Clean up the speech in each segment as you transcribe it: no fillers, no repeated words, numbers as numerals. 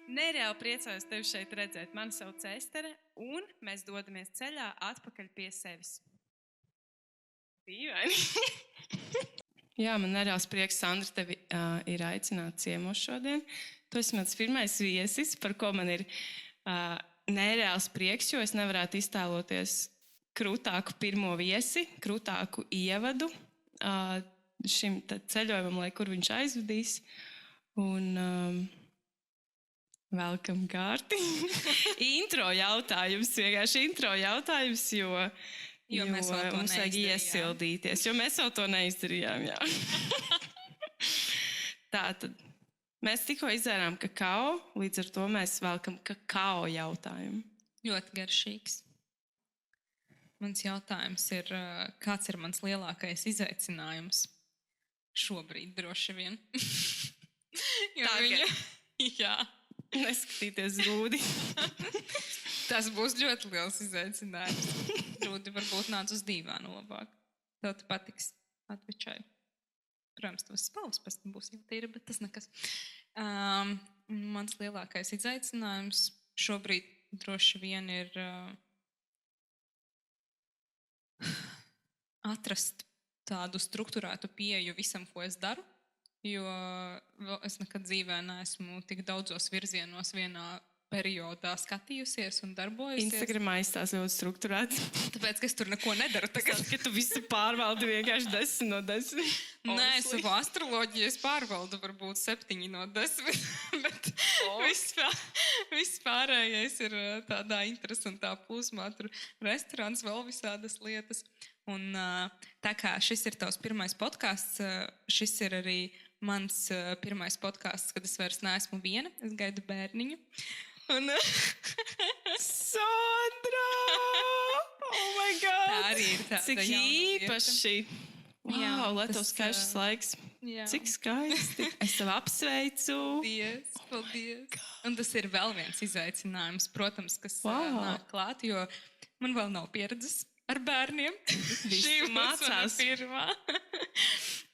Nereāli priecājos tevi šeit redzēt. Mani sauc Estere, un mēs dodamies ceļā atpakaļ pie sevis. Dīvaini. Jā, man nereāls prieks, Sandra, tevi ir aicināta ciemos šodien. Tu esi mans pirmais viesis, par ko man ir nereāls prieks, jo es nevarētu iztēloties krūtāku pirmo viesi, krūtāku ievadu šim ceļojumam, lai kur viņš aizvedīs. Un welcome kārti. Intro jautājums, vienkārši intro jautājums, jo mēs mums vajag iesildīties, jo mēs vēl to neizdarījām. Jā. Tātad, mēs tikko izdzērām kakao, līdz ar to mēs velkam kakao jautājumu. Ļoti garšīgs. Mans jautājums ir, kāds ir mans lielākais izaicinājums šobrīd droši vien? Jā. Neskatīties Rūdi. Tas būs ļoti liels izaicinājums. Rūdi varbūt nāc uz dīvānu labāk. Tev te patiks atvičai. Protams, tavas spalvas pēc tam būs jau tīra, bet tas nekas. Mans lielākais izaicinājums šobrīd droši vien ir atrast tādu strukturētu pieeju visam, ko es daru. Jo es nekad dzīvē neesmu tik daudzos virzienos vienā periodā skatījusies un darbojusies. Instagramā izstās ļoti strukturēts. Tāpēc, ka es tur neko nedaru tagad. Ka tu visu pārvaldi vienkārši 10 no 10. Nē, savu astroloģiju es pārvaldu varbūt 7 no 10. Bet viss pārējais ir tādā interesantā plūsmā. Tur restorāns, vēl visādas lietas. Un tā kā šis ir tavs pirmais podcasts, šis ir arī mans pirmais podcasts, kad es vairs neesmu viena. Es gaidu bērniņu. Un Sandra! Oh my God! Tā arī ir tāda cik īpaši! Wow, Jā, Lietuvas skaists laiks. Jā. Cik skaisti! Es tev apsveicu! Paldies! Un tas ir vēl viens izaicinājums, protams, kas nāk klāt, jo man vēl nav pieredzes ar bērniem. Šī mācās pirmā.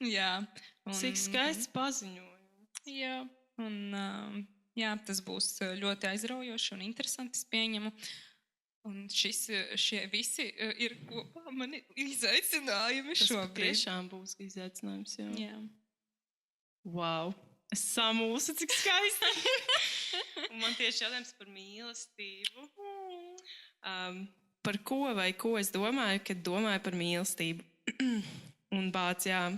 Jā. Cik skaists paziņojums. Jā. Un jā, tas būs ļoti aizraujoši un interesanti, es pieņemu. Un šie visi ir kopā mani izaicinājumi šobrīd. Tas tiešām būs izaicinājums, jā. Jā. Wow. Es samulsu, cik skaisti. Un man tieši jautājums par mīlestību. Par ko vai ko es domāju, kad domāju par mīlestību? Un bāc, jā,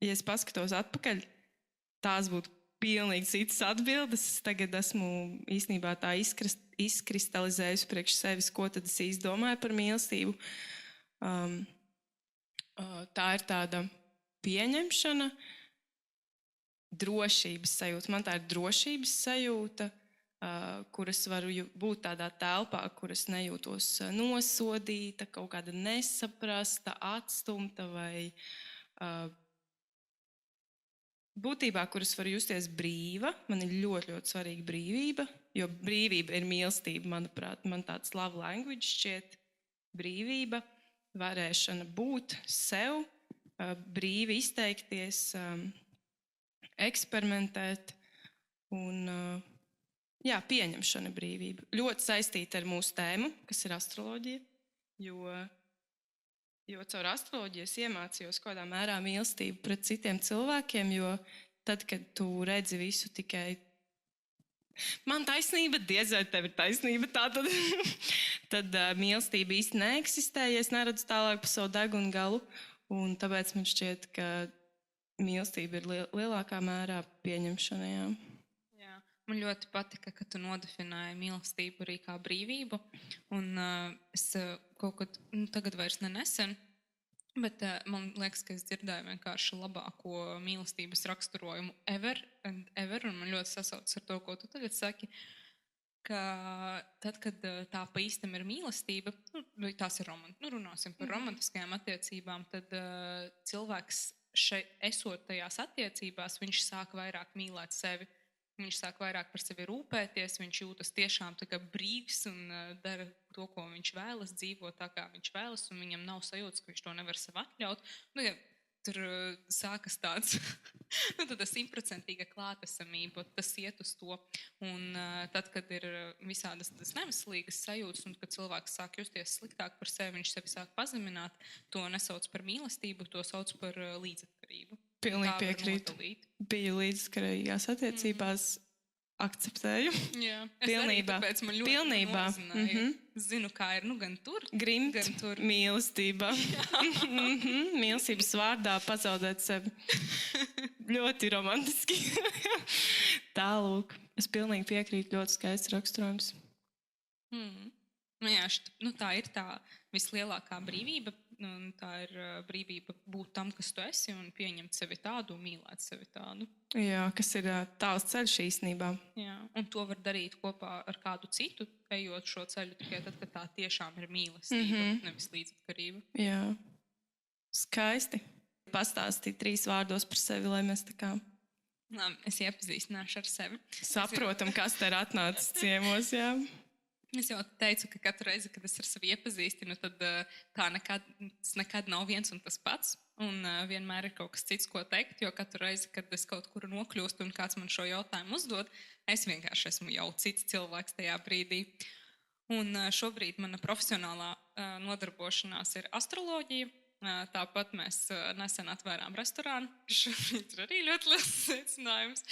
ja es paskatos atpakaļ, tās būtu pilnīgi citas atbildes. Es tagad esmu īstenībā tā izkristalizējusi priekš sevis, ko tad es īsti domāju par mīlestību. Tā ir tāda pieņemšana, drošības sajūta. Man tā ir drošības sajūta, kuras varu būt tādā telpā, kuras nejūtos nosodīta, kaut kāda nesaprasta, atstumta vai būtībā, kuras var justies brīva. Man ir ļoti, ļoti svarīga brīvība, jo brīvība ir mīlestība, manuprāt. Man tāds love language šķiet brīvība, varēšana būt sev, brīvi izteikties, eksperimentēt un jā, pieņemšana brīvība. Ļoti saistīta ar mūsu tēmu, kas ir astroloģija, jo caur astroloģiju es iemācījos kādā mērā mīlestību pret citiem cilvēkiem, jo tad, kad tu redzi visu tikai man taisnība, diez vai tev ir taisnība, tad mīlestība īsti neeksistē, ja es neredzu tālāk pa savu degunu galu, un tāpēc man šķiet, ka mīlestība ir lielākā mērā pieņemšana, jā. Jā. Man ļoti patika, ka tu nodefinēji mīlestību arī kā brīvību, un es kaut kad, tagad vairs nesen, bet man liekas, ka es dzirdēju vienkārši labāko mīlestības raksturojumu ever, un man ļoti sasaucas ar to, ko tu tagad saki, ka tad, kad tā pa īstam ir mīlestība, tās ir runāsim par romantiskajām attiecībām, tad cilvēks esot tajās attiecībās, viņš sāk vairāk mīlēt sevi. Viņš sāk vairāk par sevi rūpēties, viņš jūtas tiešām tā kā brīvs un dara to, ko viņš vēlas, dzīvo tā, kā viņš vēlas, un viņam nav sajūtas, ka viņš to nevar sev atļaut. tur sākas tāds, tāda 100% klātesamība, tas iet uz to. Un tad, kad ir visādas neveselīgas sajūtas, un kad cilvēks sāk justies sliktāk par sevi, viņš sevi sāk pazemināt, to nesauc par mīlestību, to sauc par līdzatkarību. Pilnīgi piekrītu. Biju līdzatkarīgās attiecībās, akceptēju. Jā, pilnībā. Tāpēc man ļoti novazināja. Zinu, kā ir, gan tur, grimt, gan tur. Mīlestība. Mīlestības vārdā pazaudēt sevi. Ļoti romantiski. Tālūk. Es pilnīgi piekrītu, ļoti skaists raksturojums. Jā, tā ir tā vislielākā brīvība. Tā ir brīvība būt tam, kas tu esi, un pieņemt sevi tādu, un mīlēt sevi tādu. Jā, kas ir tavs ceļš īstenībā. Jā, un to var darīt kopā ar kādu citu, ejot šo ceļu tikai tad, kad tā tiešām ir mīlestība, nevis līdzatkarība. Jā, skaisti. Pastāstīt 3 vārdos par sevi, lai mēs tā kā... Es iepazīstināšu ar sevi. Saprotam, kas te ir atnācis ciemos, jā. Es jau teicu, ka katru reizi, kad es ar sevi iepazīstinu, tad tas nekad nav viens un tas pats. Un vienmēr ir kaut kas cits, ko teikt, jo katru reizi, kad es kaut kur nokļūstu un kāds man šo jautājumu uzdod, es vienkārši esmu jau cits cilvēks tajā brīdī. Un šobrīd mana profesionālā nodarbošanās ir astroloģija. Tāpat mēs nesen atvērām restorānu. Šobrīd ir arī ļoti liels secinājums.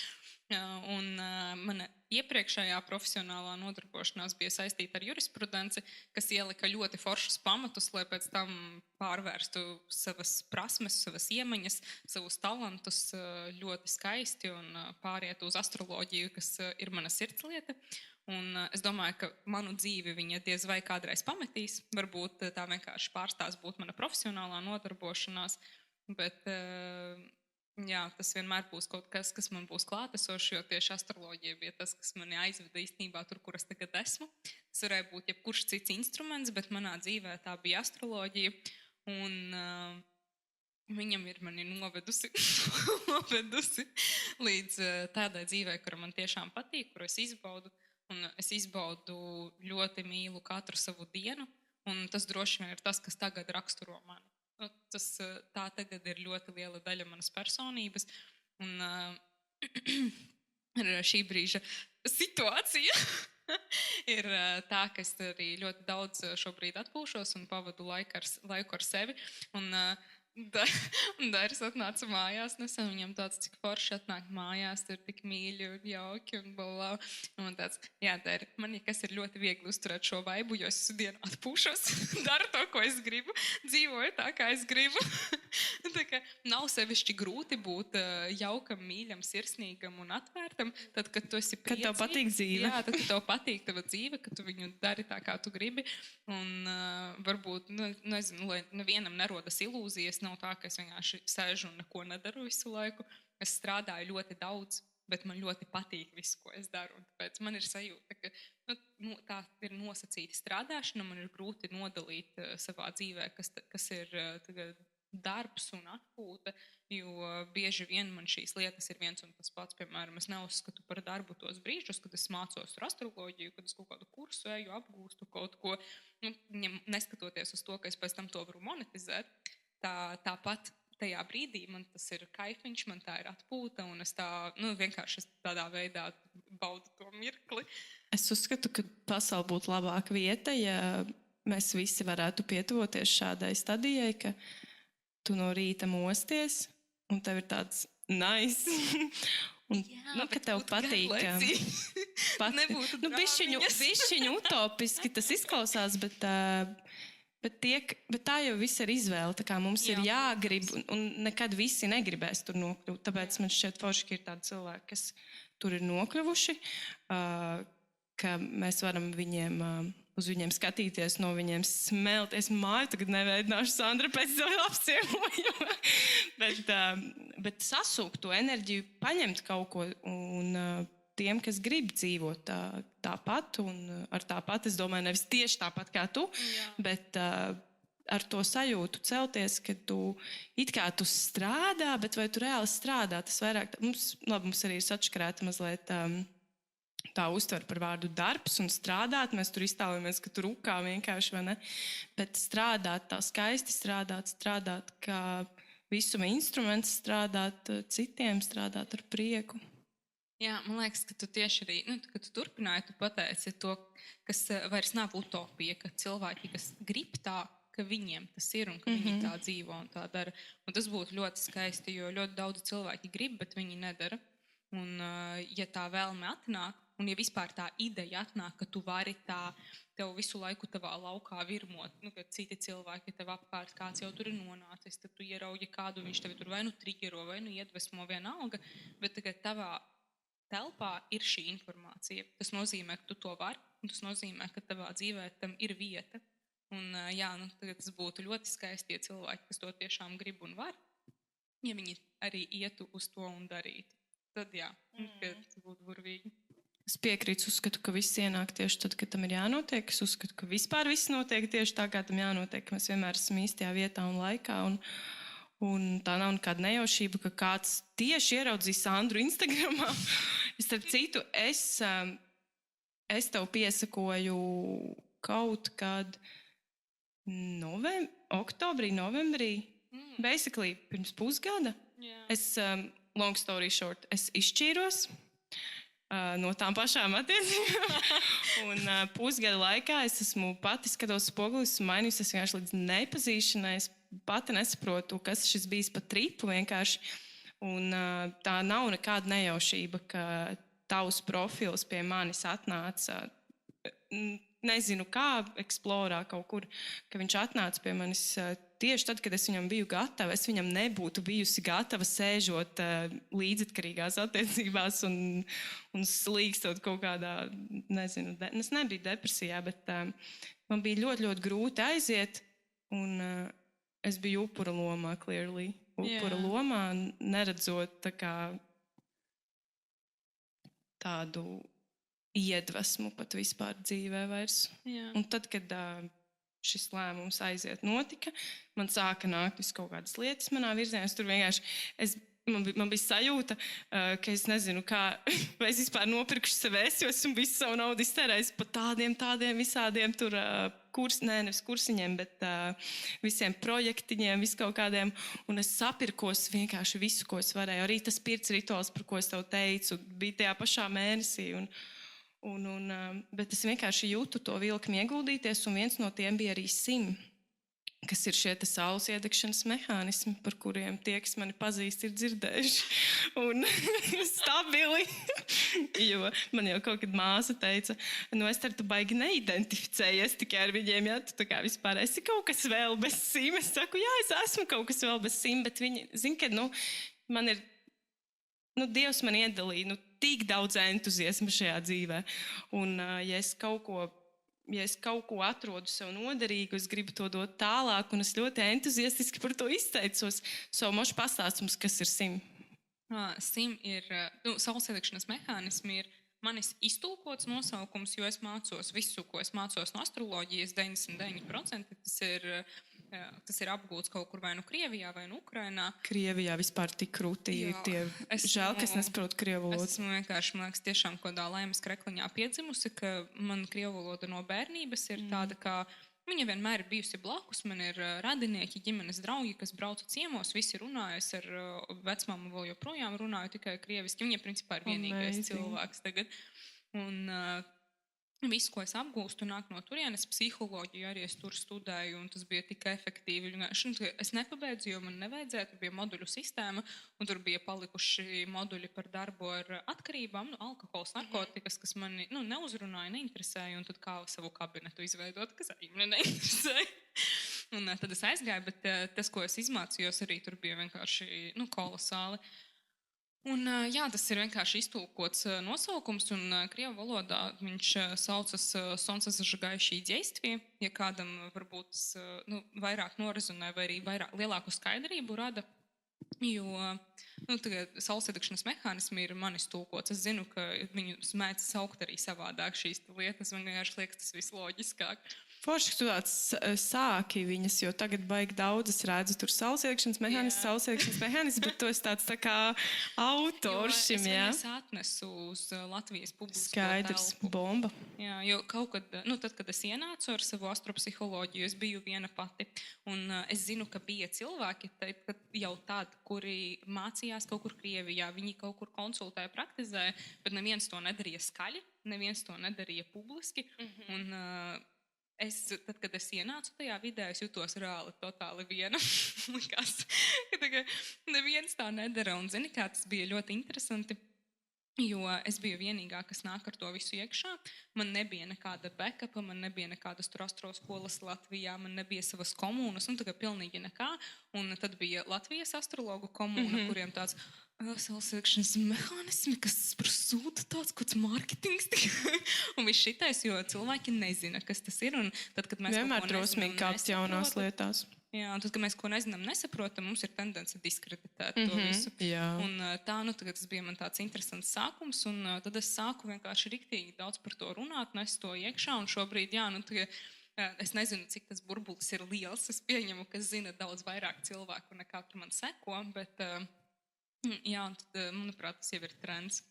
Un mana iepriekšējā profesionālā nodarbošanās bija saistīta ar jurisprudenci, kas ielika ļoti foršus pamatus, lai pēc tam pārvērstu savas prasmes, savas iemaņas, savus talantus ļoti skaisti un pāriet uz astroloģiju, kas ir mana sirdslieta. Un es domāju, ka manu dzīvi viņa diez vai kādreiz pametīs. Varbūt tā vienkārši pārstās būt mana profesionālā nodarbošanās, bet... Jā, tas vienmēr būs kaut kas, kas man būs klātesošs, jo tieši astroloģija bija tas, kas mani aizveda īstenībā tur, kur es tagad esmu. Tas varēja būt jebkurš cits instruments, bet manā dzīvē tā bija astroloģija. Un viņam ir mani novedusi līdz tādai dzīvē, kura man tiešām patīk, kuru es izbaudu. Un es izbaudu ļoti mīlu katru savu dienu, un tas droši vien ir tas, kas tagad raksturo mani. Tā tagad ir ļoti liela daļa manas personības, un šī brīža situācija ir tā, ka es arī ļoti daudz šobrīd atpūšos un pavadu laiku ar sevi. Un Dairis atnāca mājās, nesen viņam tāds, cik forši atnāk mājās, tur tik mīļi un jauki un balā. Un tāds, jā, Dairi, man kas ir ļoti viegli uzturēt šo vaibu, jo es dienu atpūšos, daru to, ko es gribu, dzīvoju tā, kā es gribu. Tā kā nav sevišķi grūti būt jaukam, mīļam, sirsnīgam un atvērtam, tad, kad tu esi priecīgs. Kad tev patīk dzīve. Jā, tad, kad tev patīk tava dzīve, kad tu viņu dari tā, kā tu gribi. Un varbūt, nezinu, lai nevienam nerodas ilūzijas, nav tā, ka es vienkārši sēžu un neko nedaru visu laiku. Es strādāju ļoti daudz, bet man ļoti patīk viss, ko es daru. Un tāpēc man ir sajūta, ka tā ir nosacīta strādāšana, man ir grūti nodalīt savā dzīvē, kas ir darbs un atpūta, jo bieži vien man šīs lietas ir viens un tas pats. Piemēram, es neuzskatu par darbu tos brīžus, kad es mācos ar astroloģiju, kad es kaut kādu kursu eju, apgūstu kaut ko, neskatoties uz to, ka es pēc tam to varu monetizēt. Tāpat tajā brīdī man tas ir kaifiņš, man tā ir atpūta, un es vienkārši tādā veidā baudu to mirkli. Es uzskatu, ka pasaule būtu labāka vieta, ja mēs visi varētu pietuvoties šādai stadijai, ka tu no rīta mosties, un tev ir tāds nice. Un, jā, ka tev patīk. Bišķiņu utopiski tas izklausās, bet tā jau viss ir izvēle. Tā kā mums ir jāgrib, un nekad visi negribēs tur nokļūt. Tāpēc man šķiet forši, ka ir tādi cilvēki, kas tur ir nokļuvuši, ka mēs varam uz viņiem skatīties, no viņiem smelt. Es māju, tagad neveidināšu Sandra pēc savu apciemojumu. Bet sasūkt to enerģiju, paņemt kaut ko, un tiem, kas grib dzīvot tāpat, un ar tāpat, es domāju, nevis tieši tāpat kā tu, bet ar to sajūtu celties, ka tu it kā tu strādā, bet vai tu reāli strādā, tas vairāk, mums arī ir sačakarēta mazliet tā uztver par vārdu darbs un strādāt. Mēs tur iztālamies, ka tu rukā vienkārši, vai ne? Bet strādāt, tā skaisti strādāt kā visuma instruments strādāt citiem, strādāt ar prieku. Jā, man liekas, ka tu tieši arī, kad tu turpināji, tu pateici to, kas vairs nav utopija, ka cilvēki, kas grib tā, ka viņiem tas ir un ka viņi tā dzīvo un tā dara. Un tas būtu ļoti skaisti, jo ļoti daudz cilvēki grib, bet viņi nedara. Un ja tā vēlme atnāk, un ja vispār tā ideja atnāk, ka tu vari tā tev visu laiku tavā laukā virmot, kad citi cilvēki tev apkārt, kāds jau tur ir nonācis, tad tu ieraugi kādu, viņš tevi tur vai nu triggero, vai nu iedvesmo vienalga, bet tagad tavā telpā ir šī informācija. Tas nozīmē, ka tu to vari, un tas nozīmē, ka tavā dzīvē tam ir vieta. Un jā, tagad tas būtu ļoti skaisti, ja cilvēki, kas to tiešām grib un var, ja viņi arī ietu uz to un darītu. Tad jā, tas būtu burvīgi. Es piekrītu, uzskatu, ka viss ienāk tieši tad, kad tam ir jānotiek. Es uzskatu, ka vispār viss notiek tieši tā, kā tam jānotiek. Mēs vienmēr esam īstajā vietā un laikā. Un tā nav nekāda nejaušība, ka kāds tieši ieraudzīs Sandru Instagramā. Starp citu, es tev piesakoju kaut kad oktobrī, novembrī. Basically, pirms pusgada. Es, long story short, es izšķīros no tām pašām attiecībām. Un pusgada laikā es esmu pati skatos spogulis un mainījusi. Es vienkārši līdz nepazīšanai. Es pati nesaprotu, kas šis bijis pa tripu vienkārši. Un tā nav nekāda nejaušība, ka tavs profils pie manis atnāca. Nezinu kā, Explorā kaut kur, ka viņš atnāca pie manis tieši tad, kad es viņam biju gatava. Es viņam nebūtu bijusi gatava sēžot līdzatkarīgās attiecībās un slīkstot kaut kādā, nezinu, es nebiju depresijā, bet man bija ļoti, ļoti grūti aiziet, un es biju upura lomā, clearly. Upura lomā, neredzot tādu iedvesmu pat vispār dzīvē vairs. Jā. Un tad, kad šis lēmums aiziet notika, man sāka nākt vis kaut kādas lietas manā virzienā. Tur vienkārši, man bija sajūta, ka es nezinu, vai es vispār nopirkuši sev jo esmu visu savu naudu iztērējis pa tādiem visādiem tur nevis kursiņiem, bet visiem projektiņiem, vis kaut kādiem. Un es sapirkos vienkārši visu, ko es varēju. Arī tas pirts rituāls, par ko es tev teicu, bija tajā pašā mēnesī. Bet es vienkārši jūtu to vilkmi ieguldīties, un viens no tiem bija arī SIM, kas ir šie saules iedegšanas mehānismi, par kuriem tie, kas mani pazīst, ir dzirdējuši. Un stabili, jo man jau kaut kad māsa teica, es tu baigi neidentificējies tikai ar viņiem, ja tu tā kā vispār esi kaut kas vēl bez SIM. Es saku, jā, es esmu kaut kas vēl bez SIM, bet viņi, zin, ka, man ir, Dievs man iedalīja, tik daudz entuziasma šajā dzīvē. Un ja es kaut ko atrodu sev noderīgu, es gribu to dot tālāk, un es ļoti entuziastiski par to izteicos. Savu mošu pastāstums, kas ir SIM? SIM ir, saules iedegšanas mehānismi ir manis iztulkots nosaukums, jo es mācos visu, ko es mācos no astroloģijas, 99%, tas ir apgūts kaut kur vai nu Krievijā, vai nu Ukrainā. Krievijā vispār tik krūti ir tie. Žēl, ka es nesaprotu krievu valodu. Esmu vienkārši, man liekas, tiešām kādā laimes krekliņā piedzimusi, ka man krievu valoda no bērnības ir tāda, kā viņa vienmēr ir bijusi blakus. Man ir radinieki, ģimenes draugi, kas braucu ciemos, visi runājas ar vecmāmu, vēl joprojām runāju tikai krieviski. Viņa principā ir vienīgais cilvēks tagad. Un viss, ko es apgūstu, nāk no turienes. Psiholoģiju arī es tur studēju, un tas bija tik efektīvi. Es nepabeidzu, jo man nevajadzēja. Tur bija moduļu sistēma, un tur bija palikuši moduļi par darbu ar atkarībām, alkohols, narkotikas, kas mani neuzrunāja, neinteresēja, un tad kā savu kabinetu izveidot, kas arī mani neinteresēja. Un tad es aizgāju, bet tas, ko es izmācījos, arī tur bija vienkārši kolosāli. Un, jā, tas ir vienkārši iztulkots nosaukums, un krievu valodā viņš saucas Солнце зажигающие действия. Ja kādam varbūt vairāk norizonē vai arī lielāku skaidrību rada, jo tagad saules iedegšanas mehānismi ir manis tulkots. Es zinu, ka viņu mēdz saukt arī savādāk šīs lietas, man vienkārši liekas tas visloģiskāk. Forši, ka tu tāds sāki viņas, jo tagad baigi daudz es redzu tur saules iekšanas mehānisms, bet tu esi tāds tā kā autors šim, jā? Es atnesu uz Latvijas publisko Skaidrs, telpu. bomba. Jā, jo kaut kad, tad, kad es ienācu ar savu astropsiholoģiju, es biju viena pati. Un es zinu, ka bija cilvēki jau tādi, kuri mācījās kaut kur Krievijā, viņi kaut kur konsultēja, praktizēja, bet neviens to nedarīja skaļi, neviens to nedarīja publiski. Un tad, kad es ienācu tajā vidē, es jutos reāli totāli viena. Likās, ka neviens tā nedara. Un zini, kā tas bija ļoti interesanti, jo es biju vienīgā, kas nāk ar to visu iekšā. Man nebija nekāda backupa, man nebija nekādas tur astroskolas Latvijā, man nebija savas komunas, tagad pilnīgi nekā. Un tad bija Latvijas astrologu komuna, kuriem tāds saules iekšanas mehānismi, kas sūta tāds kāds mārketings. Un viss šitais, jo cilvēki nezina, kas tas ir. Un tad, kad mēs vienmēr drosmīgi kāpt jaunās lietās. Jā, un tad, kad mēs ko nezinām, nesaprotam, mums ir tendence diskreditēt to visu. Jā. Un tā, tagad tas bija man tāds interesants sākums, un tad es sāku vienkārši riktīgi daudz par to runāt, nes to iekšā, un šobrīd, jā, es nezinu, cik tas burbulis ir liels, es pieņemu, ka zina daudz vairāk cilvēku nekā tur man seko, bet jā, un tad, manuprāt, tas jau ir trends.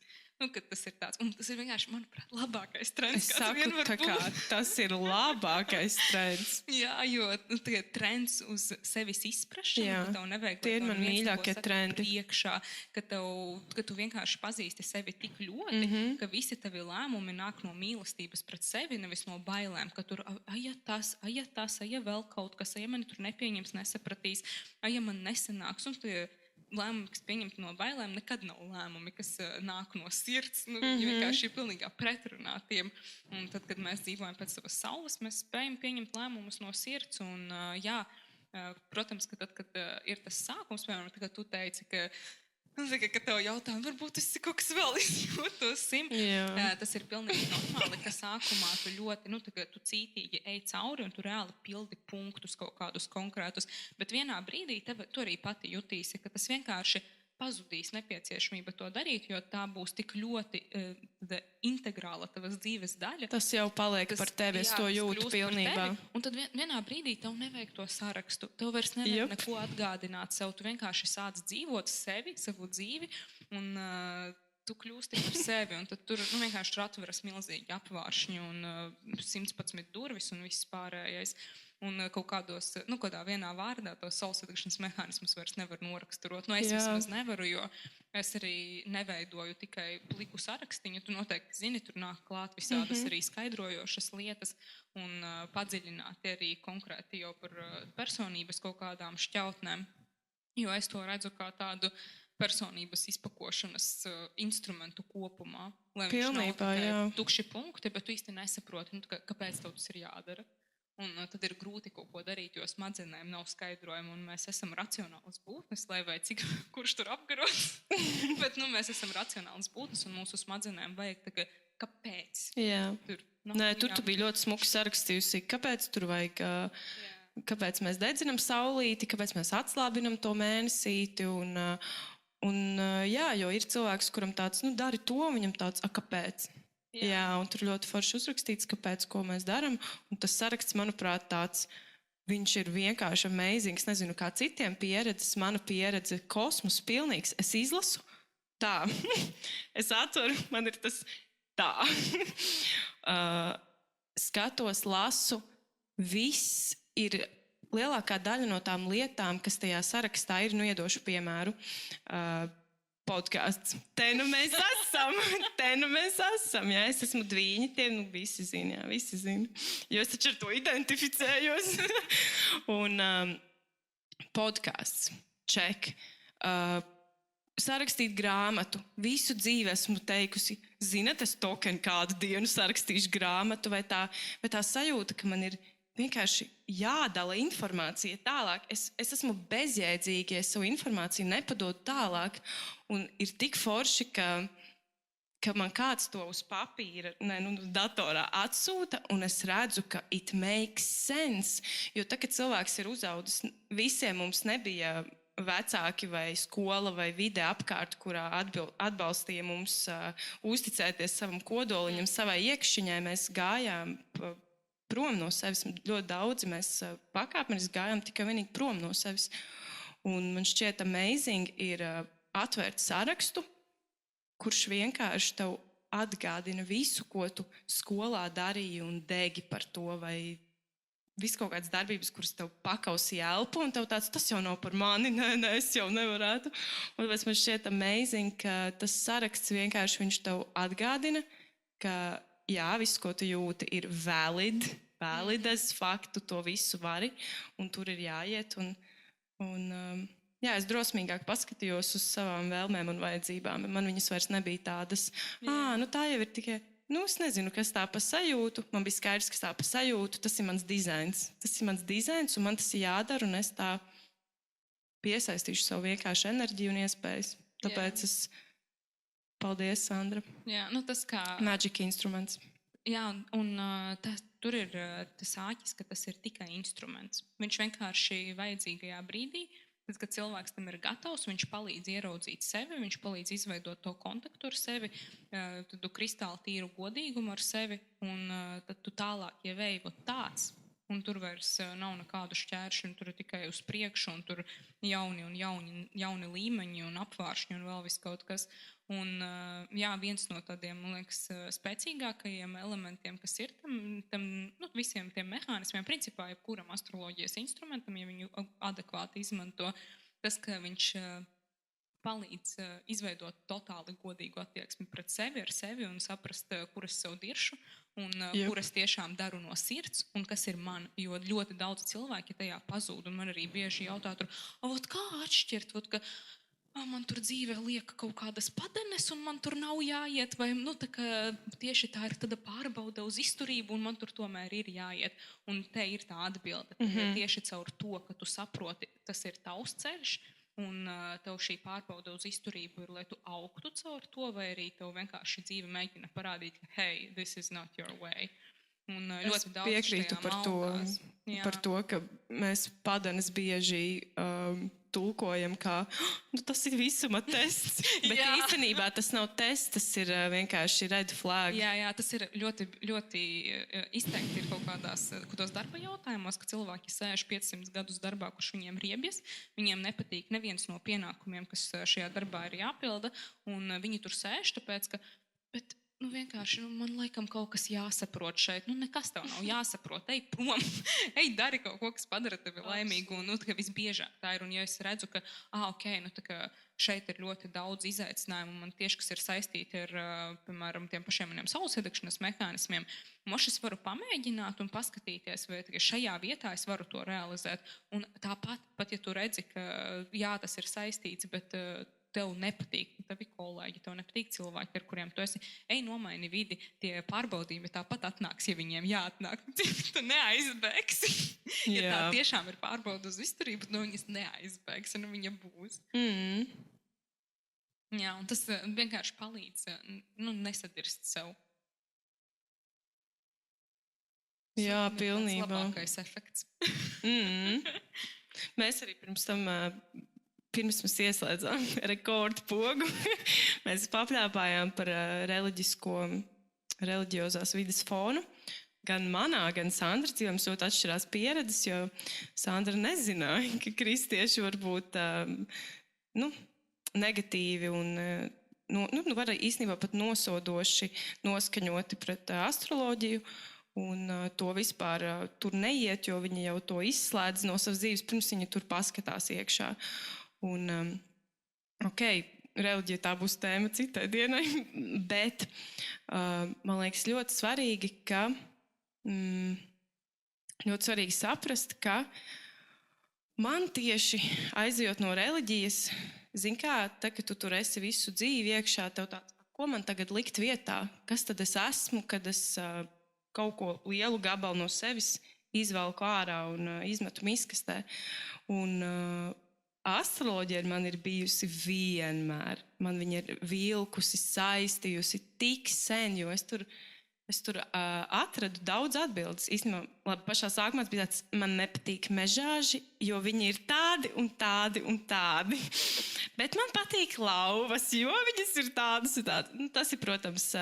Kad tas ir tāds, un tas ir vienkārši, manuprāt, labākais trends, kāds vien var būt. Tas ir labākais trends. Jā, jo trends uz sevis izprašanu, ka tev nevajag, tie ir man mīļākie trendi. Priekšā, ka tu vienkārši pazīsti sevi tik ļoti, ka visi tavi lēmumi nāk no mīlestības pret sevi, nevis no bailēm, ka tur, aja vēl kaut kas, aja mani tur nepieņems, nesapratīs, aja man nesanāks, un lēmumi, kas pieņemti no bailēm, nekad nav lēmumi, kas nāk no sirds. Viņi vienkārši ir pilnīgā pretrunā tiem. Un tad, kad mēs dzīvojam pēc savas saules, mēs spējam pieņemt lēmumus no sirds. Un, jā, protams, ka tad, kad ir tas sākums, piemēram, kad tu teici, ka tev jautā, varbūt es kaut kas vēl izjūtos. Tas ir pilnīgi normāli, ka sākumā tu ļoti, tu cītīgi ej cauri un tu reāli pildi punktus kaut kādus konkrētus. Bet vienā brīdī tu arī pati jutīsi, ka tas vienkārši pazudīs nepieciešamība to darīt, jo tā būs tik ļoti integrāla tavas dzīves daļa. Tas jau paliek par tevi, es to jūtu pilnībā. Un tad vienā brīdī tev nevajag to sarakstu, tev vairs nevajag neko atgādināt sev, tu vienkārši sāc dzīvot sevi, savu dzīvi, un tu kļūsti par sevi, un tad tur vienkārši atveras milzīgi apvāršņi un 111 durvis un viss pārējais. Un kaut kādā vienā vārdā to saules iekšanas mehānismus vairs nevar noraksturot. Es vismaz nevaru, jo es arī neveidoju tikai pliku sarakstiņu. Tu noteikti zini, tur nāk klāt visādas arī skaidrojošas lietas un padziļināti arī konkrēti jau par personības kaut kādām šķautnēm. Jo es to redzu kā tādu personības izpakošanas instrumentu kopumā. Lai viņš nav tikai tukši punkti, bet tu īsti nesaproti, kāpēc tev tas ir jādara. Un tad ir grūti kaut ko darīt, jo smadzenēm nav skaidrojumu, un mēs esam racionāls būtnes, lai vai cik kurš tur apgarots. Bet mēs esam racionāls būtnes, un mūsu smadzenēm vajag tagad, kāpēc? Jā. Tur tu biji ļoti smuki sarakstījusi, kāpēc tur vajag, kāpēc mēs dedzinam saulīti, kāpēc mēs atslābinam to mēnesīti, un jā, jo ir cilvēks, kuram tāds, dari to, viņam tāds, kāpēc? Jā, un tur ļoti forši uzrakstīts, kāpēc, ko mēs daram. Un tas saraksts, manuprāt, tāds, viņš ir vienkārši amazing. Es nezinu, kā citiem pieredzes, mana pieredze kosmos pilnīgs. Es izlasu tā. Es atveru, man ir tas tā. Skatos, lasu, viss ir lielākā daļa no tām lietām, kas tajā sarakstā ir, iedošu piemēru. Podcasts. Te mēs esam. Jā, es esmu dvīņi, tie visi zina, visi zina. Jo es taču ar to identificējos. Un podcasts, check. Sarakstīt grāmatu. Visu dzīvi esmu teikusi, zinat, es token kādu dienu sarakstīšu grāmatu, vai tā sajūta, ka man ir vienkārši jādala informācija tālāk. Es esmu bezjēdzīga, ja savu informāciju nepadodu tālāk. Un ir tik forši, ka man kāds to uz papīra, datorā atsūta, un es redzu, ka it makes sense. Jo tā, kad cilvēks ir uzaudzis, visiem mums nebija vecāki vai skola vai vide apkārt, kurā atbalstīja mums uzticēties savam kodoliņam, savai iekšķiņai. Mēs gājām prom no sevis. Ļoti daudzi mēs pakāpeniski gājām tikai vienīgi prom no sevis. Un man šķiet amazing ir atvērt sarakstu, kurš vienkārši tev atgādina visu, ko tu skolā darīji un degi par to, vai visu kaut kādas darbības, kuras tev pakausīja elpu, un tev tāds, tas jau nav par mani, nē, es jau nevarētu. Un tāpēc man šķiet amazing, ka tas saraksts vienkārši viņš tev atgādina, ka jā, viss, ko tu jūti, ir valid as faktu, to visu vari, un tur ir jāiet. Jā, es drosmīgāk paskatījos uz savām vēlmēm un vajadzībām. Man viņas vairs nebija tādas, tā jau ir tikai... es nezinu, kas tā pa sajūtu. Man bija skaidrs, kas tā pa sajūtu. Tas ir mans dizains. Un man tas ir jādara, un es tā piesaistīšu savu vienkāršu enerģiju un iespējas. Tāpēc es... Paldies, Sandra. Jā, tas kā... Magic instruments. Jā, un tur ir tas āķis, ka tas ir tikai instruments. Viņš vienkārši vajadzīgajā brīdī, tad, kad cilvēks tam ir gatavs, viņš palīdz ieraudzīt sevi, viņš palīdz izveidot to kontaktu ar sevi, tad tu kristāli tīru godīgumu ar sevi, un tad tu tālāk ievēji tāds. Un tur vairs nav nekādu šķēršļu, tur ir tikai uz priekšu, un tur jauni līmeņi un apvāršņi un vēl viss kaut kas. Un jā, viens no tādiem, man liekas, spēcīgākajiem elementiem, kas ir tam visiem tiem mehānismiem, principā jebkuram astroloģijas instrumentam, ja viņu adekvāti izmanto, tas, ka viņš palīdz izveidot totāli godīgu attieksmi pret sevi, ar sevi un saprast, kur es sev diršu un kur es tiešām daru no sirds un kas ir man. Jo ļoti daudz cilvēki tajā pazūd un man arī bieži jautā tur, kā atšķirt, ka man tur dzīvē liek kaut kādas padenes un man tur nav jāiet, vai tieši tā ir tāda pārbauda uz izturību un man tur tomēr ir jāiet. Un te ir tā atbilde. Tieši caur to, ka tu saproti, tas ir tavs ceļš, un tev šī pārbauda uz izturību ir, lai tu augtu caur to, vai arī tev vienkārši dzīve mēģina parādīt, ka hey, this is not your way. Un ļoti daudz piekrītu par to, ka mēs padenes bieži tulkojam kā, tas ir visuma tests, bet īstenībā tas nav tests, tas ir vienkārši red flag. Jā, tas ir ļoti, ļoti izteikti ir kaut kādos darba jautājumos, ka cilvēki sēž 500 gadus darbā, kurš viņiem riebjas, viņiem nepatīk neviens no pienākumiem, kas šajā darbā ir jāpilda, un viņi tur sēž, tāpēc, ka, bet vienkārši, man laikam kaut kas jāsaprot šeit. Nekas tev nav jāsaprot. Ej prom, ej dari kaut ko, kas padara tevi laimīgu. Un ka visbiežāk tā ir. Un ja es redzu, ka, šeit ir ļoti daudz izaicinājumu, man tieši, kas ir saistīti ar, piemēram, tiem pašiem maniem saules mehānismiem, es varu pamēģināt un paskatīties, vai šajā vietā es varu to realizēt. Un tāpat, ja tu redzi, ka jā, tas ir saistīts, bet tev nepatīk, tevi kolēģi, tev nepatīk cilvēki, ar kuriem tu esi, ej nomaini vidi, tie pārbaudījumi tāpat atnāks, ja viņiem jāatnāk. Tu neaizbēgsi. Ja tā tiešām ir pārbauda uz izturību, viņas neaizbēgs, un viņa būs. Jā, un tas vienkārši palīdz nesadirst sev. Jā, pilnībā. Tas labākais efekts. Mēs arī pirms mēs ieslēdzām rekordu pogu, mēs papļāpājām par reliģiozās vides fonu. Gan manā, gan Sandra dzīvē mums ļoti atšķirās pieredzes, jo Sandra nezināja, ka kristieši var būt negatīvi un var īstenībā pat nosodoši noskaņoti pret astroloģiju. Un to vispār tur neiet, jo viņi jau to izslēdz no savas dzīves, pirms viņi tur paskatās iekšā. Un, reliģija tā būs tēma citai dienai, bet man liekas ļoti svarīgi, ļoti svarīgi saprast, ka man tieši aizejot no reliģijas, zini kā, tad, kad tu tur esi visu dzīvi iekšā, tev tāds, ko man tagad likt vietā, kas tad es esmu, kad es kaut ko lielu gabalu no sevis izvelku ārā un izmetu miskastē. Un astroloģija man ir bijusi vienmēr. Man viņa ir vilkusi, saistījusi tik sen, jo es tur atradu daudz atbildes. Īstenībā, labi, pašā sākumā bija tāds, man nepatīk mežāži, jo viņi ir tādi un tādi un tādi. Bet man patīk lauvas, jo viņas ir tādas un tādas. Tas ir, protams,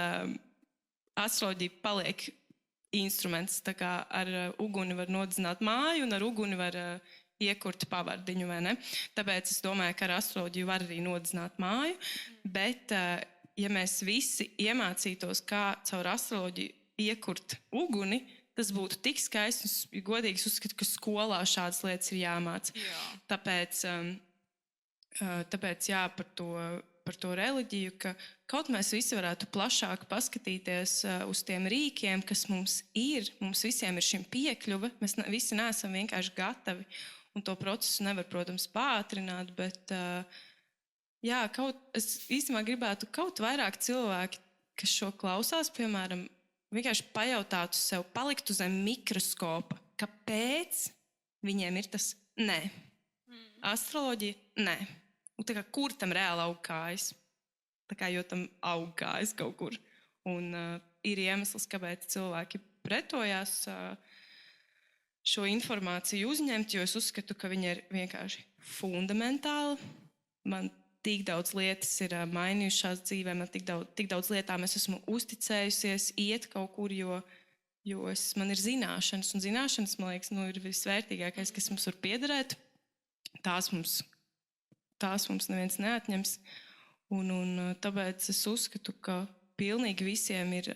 astroloģija paliek instruments. Tā kā ar uguni var nodzināt māju un ar uguni var iekurt pavardiņu, vai ne? Tāpēc es domāju, ka ar astroloģiju var arī nodzināt māju, bet ja mēs visi iemācītos, kā caur astroloģiju iekurt uguni, tas būtu tik skaists, un godīgi es uzskatu, ka skolā šādas lietas ir jāmāca. Tāpēc jā, par to reliģiju, ka kaut mēs visi varētu plašāk paskatīties uz tiem rīkiem, kas mums visiem ir šim piekļuve, mēs visi neesam vienkārši gatavi, un to procesu nevar, protams, pātrināt, bet jā, es īstenībā gribētu kaut vairāk cilvēki, kas šo klausās, piemēram, vienkārši pajautātu sev, paliktu zem mikroskopa, kāpēc viņiem ir tas nē. Astroloģija, nē. Un tā kā kur tam reāli aug kājas? Tā kā jo tam aug kājas kaut kur. Un ir iemesls, kāpēc cilvēki pretojās šo informāciju uzņemt, jo es uzskatu, ka viņa ir vienkārši fundamentāla. Man tik daudz lietas ir mainījušās dzīvē, man tik daudz lietām es esmu uzticējusies, iet kaut kur, jo man ir zināšanas, un zināšanas, man liekas, ir visvērtīgākais, kas mums var piederēt. Tās mums neviens neatņems, un tāpēc es uzskatu, ka pilnīgi visiem ir,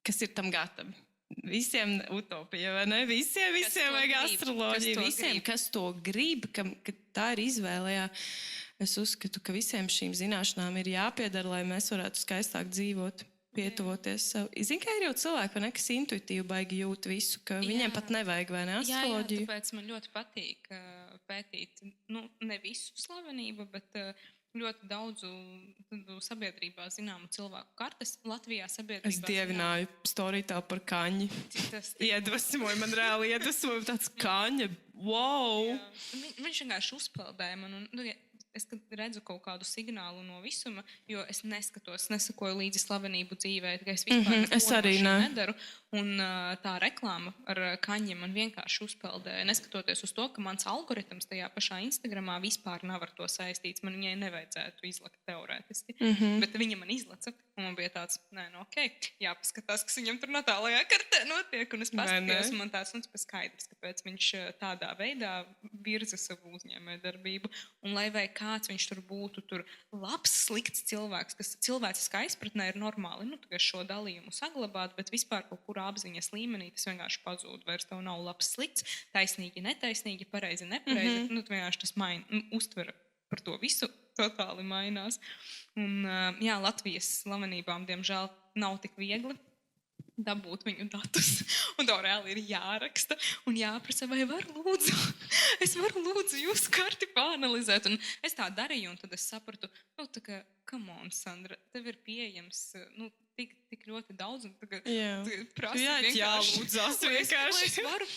kas ir tam gatavi. Visiem utopija, vai ne? Visiem vajag astroloģiju, visiem, kas to grib, ka tā ir izvēle, jā. Es uzskatu, ka visiem šīm zināšanām ir jāpiedara, lai mēs varētu skaistāk dzīvot, pietuvoties sev. Zini, ka ir jau cilvēki, kas intuitīvi baigi jūt visu, ka viņiem pat nevajag, vai ne, astroloģiju? Jā, tāpēc man ļoti patīk pētīt, ne visu slavenību, bet ļoti daudzu sabiedrībā zināmu cilvēku kartes. Latvijā sabiedrībā es dievināju storītā par kaņi. Iedvesmoju, man reāli iedvesmoju tāds kaņa. Wow! Jā. Viņš vienkārši uzpeldēja man. Es redzu kaut kādu signālu no visuma, jo es nesakoju līdzi slavenību dzīvē, tikai es vispār es arī nedaru. Un tā reklāma ar kaņiem man vienkārši uzpeldēja. Neskatoties uz to, ka mans algoritms tajā pašā Instagramā vispār nav ar to saistīts. Man viņai nevajadzētu izlakt teorētiski. Bet viņa man izlaca. Un man bija tāds, jāpaskatās, kas viņam tur no tālajā kartē notiek. Un es paskatījos, un man tāds skaidrs, kāpēc viņš tādā veidā virza savu uzņēmēju darbību. Un lai vai kāds viņš tur būtu labs, slikts cilvēks, kas cilvēciskā izpratnē ir normāli, šo dalījumu saglabāt, bet vispār kaut kur apziņas līmenī tas vienkārši pazūd. Vairs tev nav labs, slikts, taisnīgi, netaisnīgi, pareizi, nepareizi. Vienkārši tas uztvera par to visu totāli mainās. Un Latvijas slavenībām, diemžēl, nav tik viegli dabūt viņu datus. Un to reāli ir jāraksta un jāprasa, vai es varu lūdzu jūsu karti pāanalizēt. Un es tā darīju, un tad es sapratu, come on, Sandra, tev ir pieejams, tik ļoti daudz, un prasa jālūdzās vienkārši. Es varu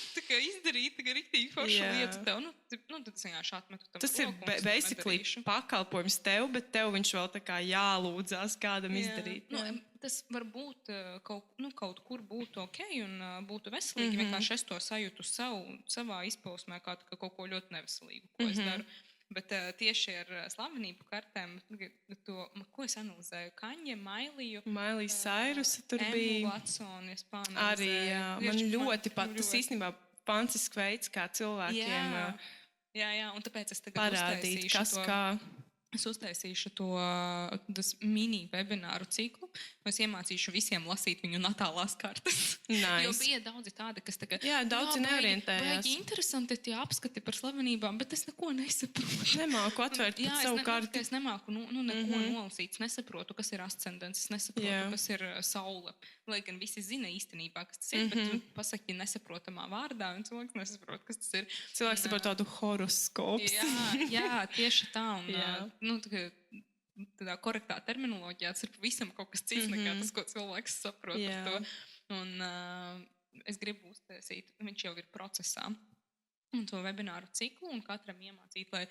izdarīt riktīgi foršu lietu tev. Tad es vienkārši atmetu tam tas roku. Tas ir basically pakalpojums tev, bet tev viņš vēl tā kā jālūdzās kādam izdarīt. Tas var būt kaut kur būtu ok un būtu veselīgi. Vienkārši es to sajūtu savā izpausmē kā kaut ko ļoti neveselīgu, ko es daru. Bet tieši ar slavenību kartēm, ko es analizēju? Kaņa, Mailiju. Mailija Sairusa tur bija. Emmu Vatsoni, es pāanalizēju. Arī, jā. Man ļoti pat. Tas īstenībā fantastisks veids, kā cilvēkiem un tāpēc es tagad parādīt, kas kā. Es uztaisīšu to mini webināru ciklu. Es iemācīšu visiem lasīt viņu natālās kartas. Nice. Jo bija daudzi tādi, kas tagad... Jā, daudzi neorientējās. Baigi interesanti tie apskati par slavenībām, bet es neko nesaprotu. Nemāku atvērt savu karti. Es nemāku neko nolasīt. Es nesaprotu, kas ir ascendents. Es nesaprotu, kas ir saule. Lai gan visi zina īstenībā, kas tas ir, bet pasaki nesaprotamā vārdā, un cilvēks nesaprot, kas tas ir. Cilvēks saprot tādu horoskops. Jā, tieši tā. Tādā korektā terminoloģijā tas ir pavisam kaut kas cits nekā tas, ko cilvēks saprot par to. Un es gribu uztaisīt, viņš jau ir procesā, un to webināru ciklu, un katram iemācīt, lai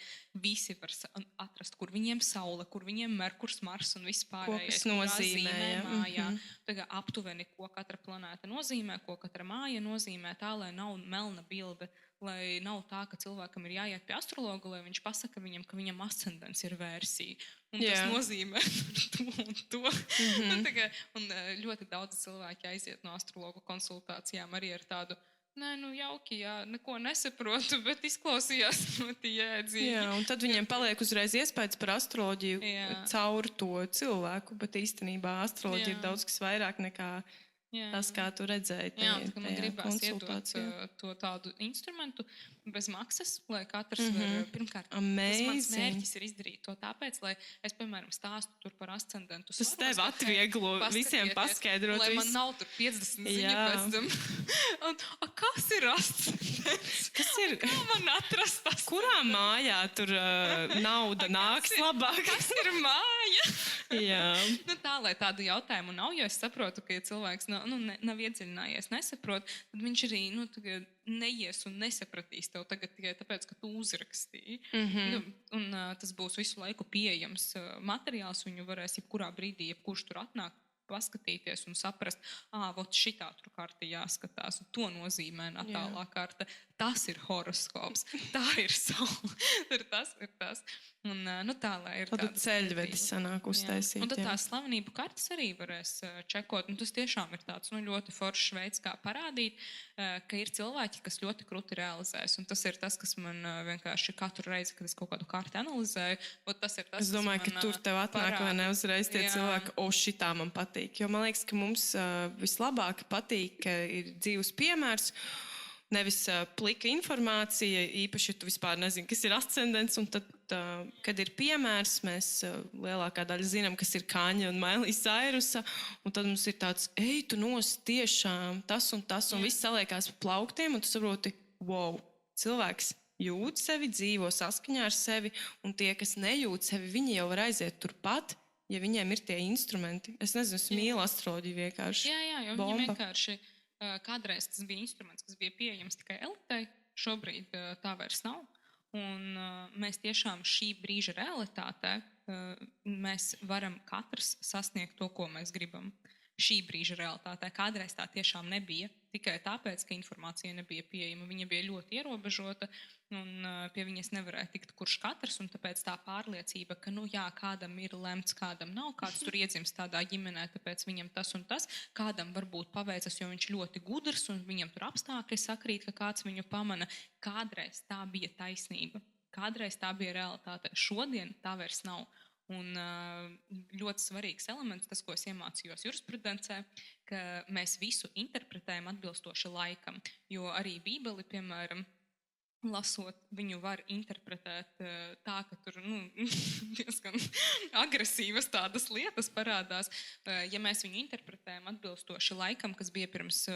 visi var atrast, kur viņiem saule, kur viņiem Merkurs, Mars un viss pārējais. Ko nozīmē mājā. Tagad aptuveni, ko katra planēta nozīmē, ko katra māja nozīmē, tā, lai nav melna bilde, lai nav tā, ka cilvēkam ir jāiet pie astrologa, lai viņš pasaka viņam, ka viņam ascendents ir versija. un tas Jā. nozīmē to un to. Un ļoti daudz cilvēki aiziet no astrologu konsultācijām arī ar tādu, nē, nu jauki, jā, neko nesaprotu, bet izklausījās ļoti jēdzīgi. Jā, un tad viņiem paliek uzreiz iespējas par astroloģiju caur to cilvēku, bet īstenībā astroloģija ir daudz kas vairāk nekā tas, kā tu redzēji tā man gribās iedot to tādu instrumentu bez maksas, lai katrs var, pirmkārt, tas mans mērķis ir izdarīt to tāpēc, lai es, piemēram, stāstu tur par ascendentu. Tas tev atvieglo visiem paskaidrot. Lai man nav tur 50 ziņu pēc tam. Kas ir ascendents? Kas ir? Kā man atrast ascendentu? Kurā mājā tur nauda nāks labāk? Kas ir māja? Jā. Tā, lai tādu jautājumu nav, jo es saprotu, ka ja cilvēks nav iedziļinājies, nesaprot, tad viņš arī neies un nesapratīs tev tagad tikai tāpēc, ka tu uzrakstīji. Un tas būs visu laiku pieejams materiāls, viņu varēs jebkurā brīdī, jebkurš tur atnāk, paskatīties un saprast, vot šitā tur karta jāskatās, un to nozīmē natālā karta. Tas ir horoskops, tā ir saule, tas ir tas. Un tā, lai ir tāda ceļvedi sanāk uztaisīt. Un tad tās slavenību kartas arī varēs čekot, un tas tiešām ir tāds ļoti foršs veids, kā parādīt, ka ir cilvēki, kas ļoti krūti realizēs, un tas ir tas, kas man vienkārši katru reizi, kad es kaut kādu kartu analizēju, tas ir tas, es domāju, ka tur tev atnāk vai ne uzreiz tie cilvēki, šitā man patīk, jo man liekas, ka mums vislabāk patīk, ka ir dzīves piemērs, nevis plika informācija, īpaši, ja tu vispār nezini, kas ir ascendents, un tad, kad ir piemērs, mēs lielākā daļa zinām, kas ir Kaņa un Mailija Sairusa, un tad mums ir tāds, tu tiešām tas, un viss saliekās pa plauktiem, un tu saproti, wow, cilvēks jūt sevi, dzīvo saskaņā ar sevi, un tie, kas nejūt sevi, viņi jau var aiziet turpat, ja viņiem ir tie instrumenti. Es nezinu, es mīlu astroloģiju vienkārši. Jā, jo viņi vienkārši... Kādreiz tas bija instruments, kas bija pieejams tikai elitei, šobrīd tā vairs nav. Un mēs tiešām šī brīža realitātē, mēs varam katrs sasniegt to, ko mēs gribam. Šī brīža realitātē kādreiz tā tiešām nebija, tikai tāpēc, ka informācija nebija pieejama. Viņa bija ļoti ierobežota, un pie viņas nevarēja tikt kurš katrs, un tāpēc tā pārliecība, ka, kādam ir lemts, kādam nav, kāds tur iedzimst tādā ģimenē, tāpēc viņam tas un tas, kādam varbūt paveicas, jo viņš ļoti gudrs, un viņam tur apstākļi sakrīt, ka kāds viņu pamana. Kādreiz tā bija taisnība, kādreiz tā bija realitāte. Šodien tā vairs nav. Un ļoti svarīgs elements, tas, ko es iemācījos jurisprudencē, ka mēs visu interpretējam atbilstoši laikam, jo arī Bībeli, piemēram, lasot, viņu var interpretēt tā, ka tur diezgan agresīvas tādas lietas parādās. Ja mēs viņu interpretējam atbilstoši laikam, kas bija pirms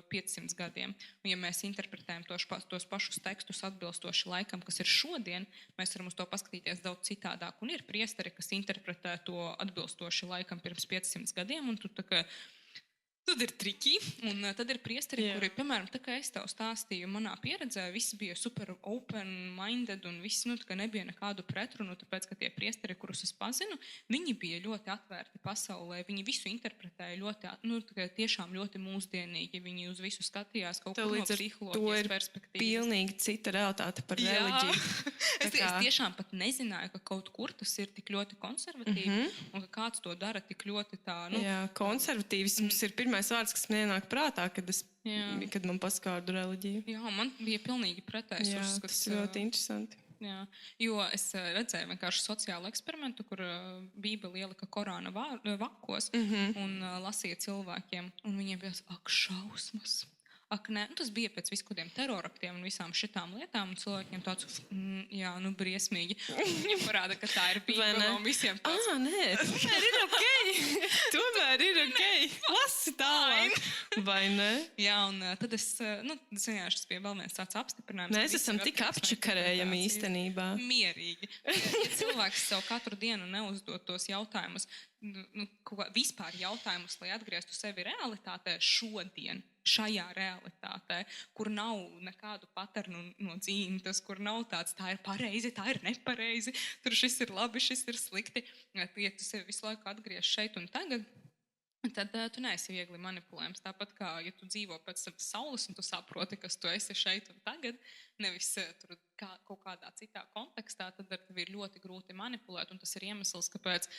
500 gadiem, un ja mēs interpretējam tos pašus tekstus atbilstoši laikam, kas ir šodien, mēs varam uz to paskatīties daudz citādāk. Un ir priesteri, kas interpretē to atbilstoši laikam pirms 500 gadiem, un tad ir triki, un tad ir priesteri, kuri, piemēram, tā kā es tev stāstīju, manā pieredzē viss bija super open-minded, un viss, nebija nekādu pretrunu, tāpēc, ka tie priesteri, kurus es pazinu, viņi bija ļoti atvērti pasaulē, viņi visu interpretēja ļoti, tiešām ļoti mūsdienīgi, viņi uz visu skatījās kaut kur no psiholoģijas perspektīvas. Pilnīgi cita realitāte par reliģiju. Es tiešām pat nezināju, ka kaut kur tas ir tik ļoti konservatīvi, un ka kāds to dara tik ļoti tā, Jā, konservatīvisms ir pirmais vārds, kas man ienāk prātā, kad man paskārdu reliģiju. Jā, man bija pilnīgi pretējs uzskats. Tas ir ļoti interesanti. Jā, jo es redzēju vienkārši sociālu eksperimentu, kur Bībeli ielika Korāna vakos un lasīja cilvēkiem, un viņiem bija šausmas. Ak, nē, tas bija pēc viskudiem teroraktiem un visām šitām lietām, un cilvēkiem tāds, briesmīgi. Viņam parāda, ka tā ir Bībele un visiem tāds. Nē, tomēr ir okei. Tomēr ir okei. Lasi tālāk. Vai ne? Jā, un tad es, zināšu, tas bija vēl viens tāds apstiprinājums. Mēs esam tik apčakarējami īstenībā. Mierīgi. Ja cilvēks sev katru dienu neuzdod tos jautājumus, vispār jautājumus, lai atgrieztu sevi realitātē šodien, šajā realitātē, kur nav nekādu paternu no dzīves, kur nav tāds, tā ir pareizi, tā ir nepareizi, tur šis ir labi, šis ir slikti. Ja tu sevi visu laiku atgriež šeit un tagad, tad tu neesi viegli manipulējams. Tāpat kā, ja tu dzīvo pēc saules un tu saproti, kas tu esi šeit un tagad, nevis tur kaut kādā citā kontekstā, tad ar tevi ir ļoti grūti manipulēt. Un tas ir iemesls, kāpēc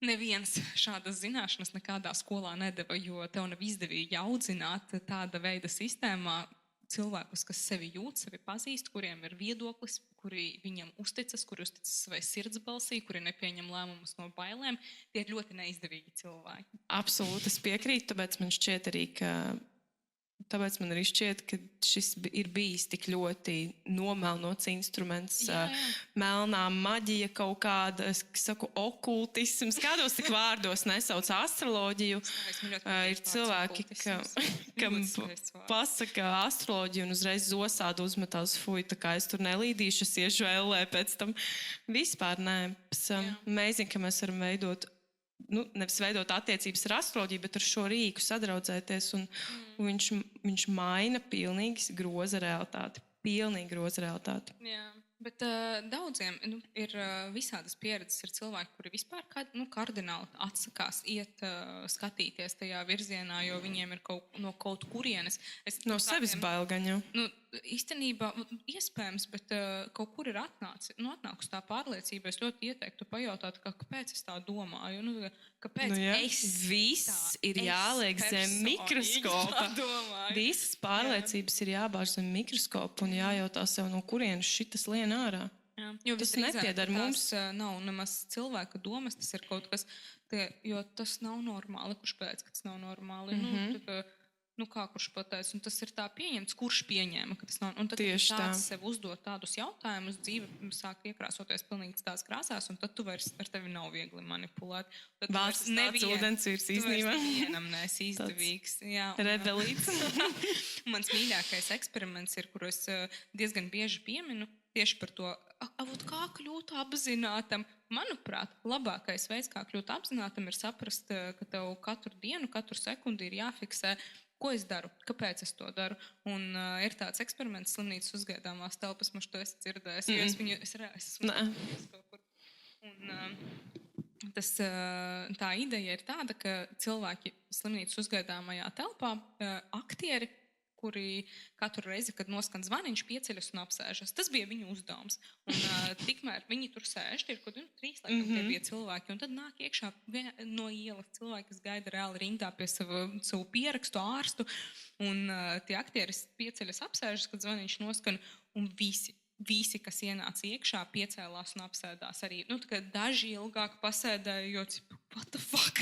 neviens šādas zināšanas nekādā skolā nedeva, jo tev nav izdevīgi audzināt tāda veida sistēmā cilvēkus, kas sevi jūt, sevi pazīst, kuriem ir viedoklis, kuri viņam uzticas, kuri uzticas savai sirdsbalsī, kuri nepieņem lēmumus no bailēm. Tie ir ļoti neizdevīgi cilvēki. Absolūti, es piekrītu, tāpēc man šķiet arī, ka šis ir bijis tik ļoti nomelnots instruments, melnā maģija kaut kāda, es saku, okultisms, kādos tik vārdos nesauc astroloģiju. Ir cilvēki, kam pasaka astroloģiju un uzreiz zosādu uzmetās, fuj, tā kā es tur nelīdīšu, es iešu ellē pēc tam. Vispār nē. Mēzina, ka mēs varam veidot, nevis veidot attiecības ar astroloģiju, bet ar šo rīku sadraudzēties, un viņš maina pilnīgi groza realitāti. Pilnīgi groza realitāti. Jā, bet daudziem ir visādas pieredzes. Ir cilvēki, kuri vispār kardināli atsakās iet skatīties tajā virzienā, jo viņiem ir no kaut kurienes. No sevis bail gan jau. Īstenībā iespējams, bet kaut kur ir atnākusi tā pārliecība. Es ļoti ieteiktu pajautāt, kāpēc es tā domāju. Kāpēc viss ir jāliek zem mikroskopa. Visas pārliecības ir jābāž zem mikroskopa un jājautā sev, no kurienes šitas lien ārā. Jo tas nepiedar mums. Tas nav nemaz cilvēka domas, tas ir kaut kas, jo tas nav normāli. Kurš pēc, ka tas nav normāli? Kā kurš pateica, un tas ir tā pieņemts, kurš pieņēma, ka tas nav. Un tad tāds sev uzdot tādus jautājumus, dzīve sāk iekrāsoties pilnīgi tās krāsās, un tad tu vairs ar tevi nav viegli manipulēt. Vārds tāds ūdensvīrs īstenībā. Nevienam neesi izdevīgs. Rebelīts. Mans mīļākais eksperiments ir, kur es diezgan bieži pieminu, tieši par to, kā kļūt apzinātam. Manuprāt, labākais veids, kā kļūt apzinātam, ir saprast, ka tev katru dienu, katru sekundi ir jāfiksē, ko es daru, kāpēc es to daru. Un ir tāds eksperiments slimnīcas uzgaidāmās telpas, man to esi dzirdējis, jo es esmu kaut kur. Un tā ideja ir tāda, ka cilvēki slimnīcas uzgaidāmajā telpā, aktieri, kuri katru reizi, kad noskan zvaniņš, pieceļas un apsēžas. Tas bija viņu uzdevums. Un tikmēr viņi tur sēž, ir kaut 3 laikam tie bija cilvēki, un tad nāk iekšā no ielas cilvēki, kas gaida reāli rindā pie savu pierakstu ārstu, un tie aktieri pieceļas apsēžas, kad zvaniņš noskan, un visi, kas ienāca iekšā, piecēlās un apsēdās arī. Daži ilgāk pasēdēja, jo what the fuck?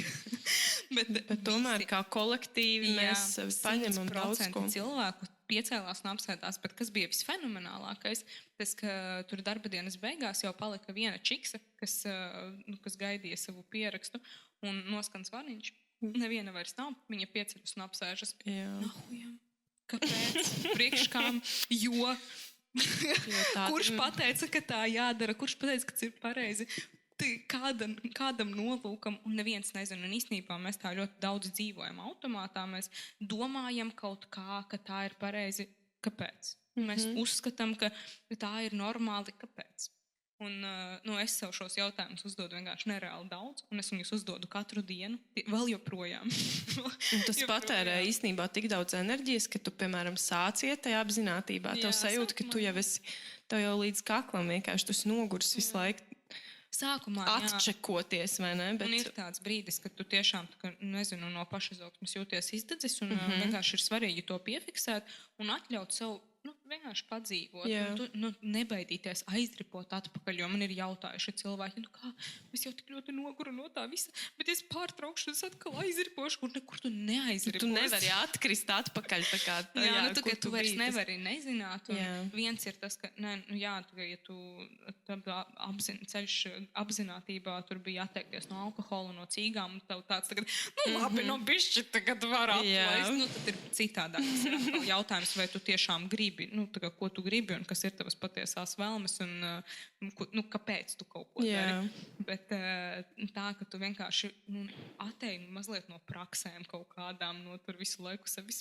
bet tomēr kā kolektīvi mēs paņemam daudz ko. Cilvēku piecēlās un apsēdās, bet kas bija visfenomenālākais, tas, ka tur darba dienas beigās jau palika viena čiksa, kas gaidīja savu pierakstu, un noskan zvaniņš. Neviena vairs nav, viņa pieceļas un apsēžas. Nahujam. Kāpēc? Priekškām? Jo kurš pateica, ka tā jādara, kurš pateica, ka tas ir pareizi, kādam nolūkam, un neviens nezina. Un īstenībā mēs tā ļoti daudz dzīvojam automātā, mēs domājam kaut kā, ka tā ir pareizi. Kāpēc? Mēs uzskatām, ka tā ir normāli. Kāpēc? Un es sev šos jautājumus uzdodu vienkārši nereāli daudz, un es viņus uzdodu katru dienu, vēl joprojām. Un tas patērē īstenībā tik daudz enerģijas, ka tu, piemēram, sāc iet tajā apzinātībā. Tev sajūta, ka tu tev jau līdz kaklam vienkārši tu esi noguris visu laiku. Sākumā, atčekoties, vai ne? Un ir tāds brīdis, kad tu tiešām, no pašizaugsmes jūties izdedzis, un vienkārši ir svarīgi to piefiksēt un atļaut sev vienkārši padzīvot. Nebaidīties aizdripot atpakaļ, jo man ir jautājuši cilvēki, kā, es jau tik ļoti noguru no tā visa, bet es pārtraukšu, es atkal aizripošu, un nekur tu neaizriposi. Tu nevari atkrist atpakaļ tā kā kur tu vairs nevari nezināt. Un viens ir tas, ka, ja tu ceļš apzinātībā, tur bija atteikties no alkohola, no cīgām, un tev tāds tagad, labi, bišķi tagad var atlaist. Tad ir citādāk. Jautājums, vai tu tiešām gribi, ko tu gribi un kas ir tavas patiesās vēlmes un kāpēc tu kaut ko dari. Bet tā, ka tu vienkārši atteini mazliet no praksēm kaut kādām, no tur visu laiku sevis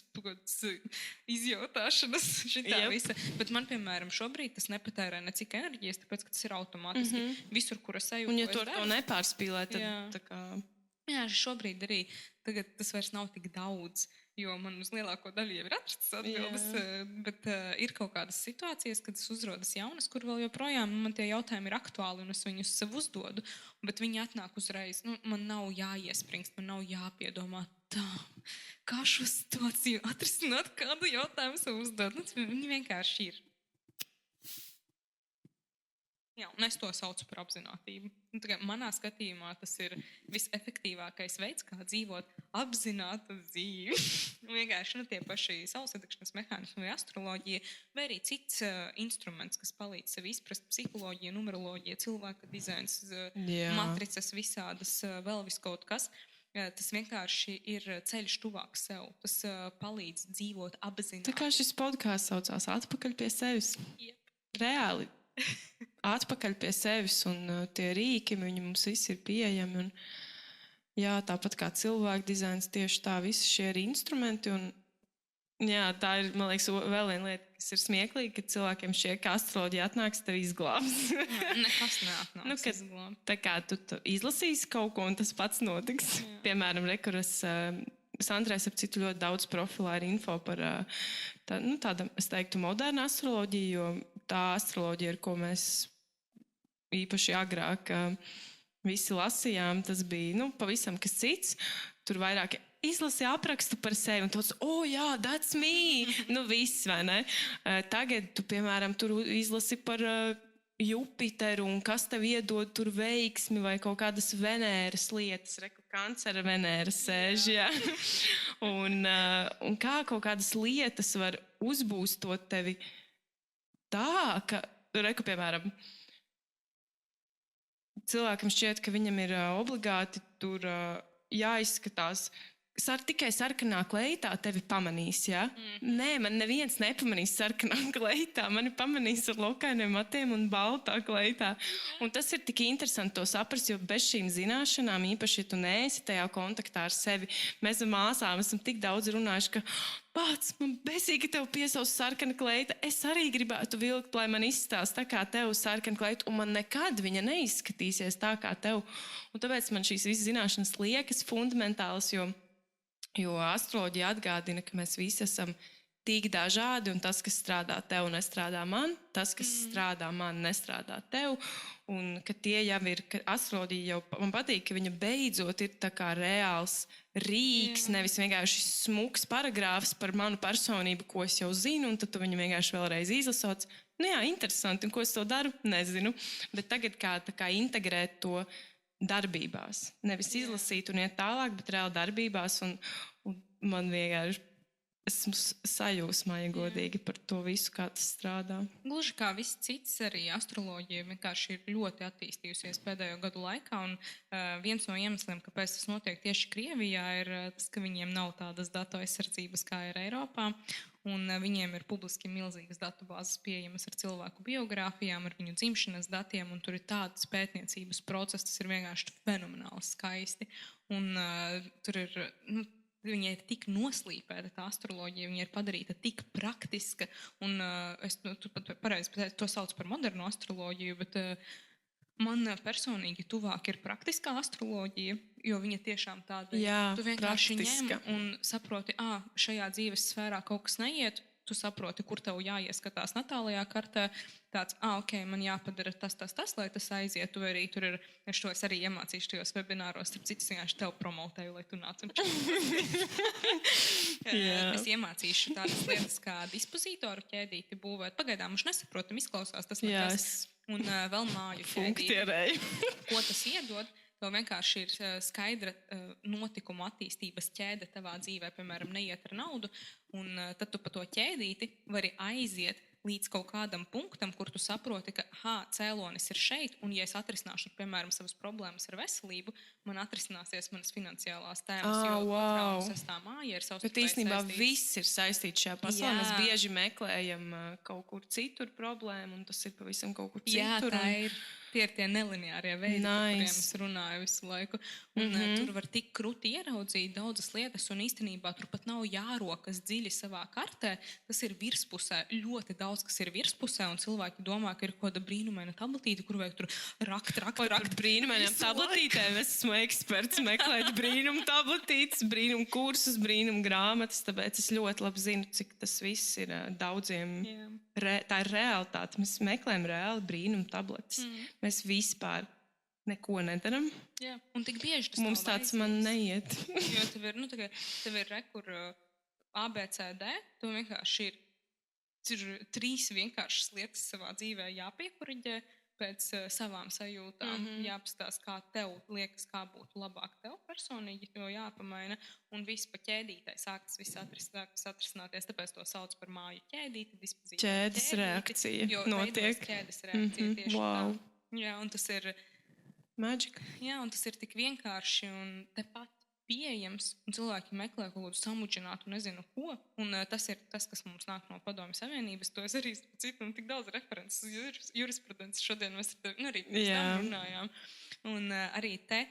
izjautāšanas šitā visa. Bet man, piemēram, šobrīd tas nepatērē necik enerģijas, tāpēc, ka tas ir automātiski. Visur, kur es eju, un ja tu to nepārspīlē, tad tā kā... Jā, šobrīd arī tagad tas vairs nav tik daudz, jo man uz lielāko daļu jau ir atrastas atbildes, bet ir kaut kādas situācijas, kad es uzrodas jaunas, kur vēl joprojām man tie jautājumi ir aktuāli un es viņus sev uzdodu, bet viņi atnāk uzreiz. Man nav jāiespringst, man nav jāpiedomā tā, kā šo situāciju atrisināt, kādu jautājumu sev uzdot. Viņi vienkārši ir. Jā, un es to saucu par apzinātību. Manā skatījumā tas ir visefektīvākais veids, kā dzīvot apzinātu dzīvi. Vienkārši tie paši saulsadegšanas mehānismi vai astroloģija, vai arī cits instruments, kas palīdz sev izprast psiholoģiju, numeroloģiju, cilvēka dizains, matricas visādas, vēl viskaut kas. Tas vienkārši ir ceļš tuvāk sev. Tas palīdz dzīvot apzināti. Tā kā šis podkāsts saucās Atpakaļ pie sevis. Yep. Reāli. Atpakaļ pie sevis un tie rīki, viņi mums visi ir pieejami. Un, jā, tāpat kā cilvēku dizains, tieši tā, visi šie ir instrumenti. Un, jā, tā ir, man liekas, vēl viena lieta, kas ir smieklīga, ka cilvēkiem šķiet, ka astroloģija atnāks, tev izglābs. Nekas neatnāks izglābt. Tā kā tu izlasīsi kaut ko un tas pats notiks. Jā. Piemēram, rekuras Sandrai, ap citu, ļoti daudz profilā ir info par tādu, es teiktu, modernu astroloģiju, jo tā astroloģija, ar ko mēs īpaši agrāk visi lasījām, tas bija pavisam kas cits. Tur vairāk izlasīja aprakstu par sevi un tāds, jā, that's me! Viss, vai ne? Tagad tu, piemēram, tur izlasi par Jupiteru un kas tev iedod tur veiksmi vai kaut kādas Venēras lietas, kancera Venēra sēž, jā. Un kā kaut kādas lietas var uzbūstot tevi tā, ka, piemēram, cilvēkam šķiet, ka viņam ir obligāti tur jāizskatās, tikai sarkanā kleitā tevi pamanīs, jā? Nē, man neviens nepamanīs sarkanā kleitā, mani pamanīs ar lokainiem matiem un baltā kleitā. Un tas ir tik interesanti to saprast, jo bez šīm zināšanām, īpaši, ja tu neesi tajā kontaktā ar sevi, mēs ar māsām esam tik daudz runājuši, ka pats, man besīgi tev piesaus sarkana kleita, es arī gribētu vilkt, lai man izstāst tā kā tev sarkana kleita, un man nekad viņa neizskatīsies tā kā tev. Un tāpēc man šīs visas zināšanas liekas fundamentālas, jo astroloģija atgādina, ka mēs visi esam tik dažādi, un tas, kas strādā tev, nestrādā man, tas, kas strādā man, nestrādā tev, un ka tie jau ir, ka astroloģija jau, man patīk, ka viņa beidzot ir tā kā reāls rīks, nevis vienkārši smuks paragrāfs par manu personību, ko es jau zinu, un tad tu viņu vienkārši vēlreiz izlasot. Jā, interesanti, un ko es to daru, nezinu, bet tagad kā integrēt to darbībās. Nevis izlasīt un iet tālāk, bet reāli darbībās. Un man vienkārši esmu sajūsmā, ja godīgi par to visu, kā tas strādā. Gluži kā viss cits, arī astroloģija vienkārši ir ļoti attīstījusies pēdējo gadu laikā. Un viens no iemesliem, kāpēc tas notiek tieši Krievijā, ir tas, ka viņiem nav tādas datu aizsardzības, kā ir Eiropā. Un viņiem ir publiski milzīgas datubāzes pieejamas ar cilvēku biogrāfijām, ar viņu dzimšanas datiem, un tur ir tāds pētniecības process, tas ir vienkārši fenomenāli skaisti. Un tur ir, viņa ir tik noslīpēta, tā astroloģija, viņa ir padarīta tik praktiska, un tu pat pareizi to sauc par modernu astroloģiju, bet man personīgi tuvāk ir praktiskā astroloģija, jo viņa tiešām tāda ir. Tu vienkārši ņem un saproti, šajā dzīves sfērā kaut kas neiet, tu saproti, kur tev jāieskatās natālajā kartē, tāds, ok, man jāpadara tas, lai tas aizietu, vai arī tur ir, es arī iemācīšu tajos webināros, starp citu, vienkārši tev promotēju, lai tu nāc un es iemācīšu tādas lietas, kā dispozītoru ķēdīti būvēt. Pagaidām, nesaprotam, izklausās tas nekas. Un vēl māju ķēdīti. Ko tas iedod? Tev vienkārši ir skaidra notikuma attīstības ķēde tavā dzīvē, piemēram, neiet ar naudu, un tad tu pa to ķēdīti vari aiziet līdz kaut kādam punktam, kur tu saproti, ka cēlonis ir šeit, un ja es atrisināšu, piemēram, savas problēmas ar veselību, man atrisināsies manas finansiālās tēmas, jo otrā sestā māja ir savstarpēji bet īstenībā viss ir saistīts šajā pasaulē. Mēs bieži meklējam kaut kur citur problēmu, un tas ir pavisam kaut kur citur. Jā, tā ir. Tie ir tie nelineārie veidi, par kuriem es runāju visu laiku. Un tur var tik krūti ieraudzīt daudzas lietas, un īstenībā tur pat nav jārokas dziļi savā kartē. Tas ir virspusē, ļoti daudz, kas ir virspusē, un cilvēki domā, ka ir kaut kāda brīnumaina tabletīte, kur vajag tur rakt. Brīnumainām tabletītēm es esmu eksperts meklēt brīnumu tabletītes, brīnumu kursus, brīnumu grāmatas, tāpēc es ļoti labi zinu, cik tas viss ir daudziem. Tā ir realitāte. Mēs meklējam reāli brīnumu tabletes. Mēs vispār neko nedaram. Jā, un tik bieži tas mums tāds man neiet. Jo tev ir rekur ABCD, tu vienkārši ir 3 vienkāršas lietas savā dzīvē jāpiekuriģē pēc savām sajūtām. Jāpastās, kā tev liekas, kā būtu labāk tev personīgi, jo jāpamaina. Un viss pa ķēdītai sākas viss atrisināties, tāpēc to sauc par māju ķēdīti, dispozīciju ķēdes reakcija notiek. Ķēdes reakcija tieši wow. tā. Jā, un tas ir Magic. Jā, un tas ir tik vienkārši un tepat pieejams, un cilvēki meklē kaut kādu samudžinātu, nezinu ko, un tas ir tas, kas mums nāk no Padomju Savienības, to es arī citu, un tik daudz references jurisprudences šodien mēs arī pēc tam runājām. Un arī te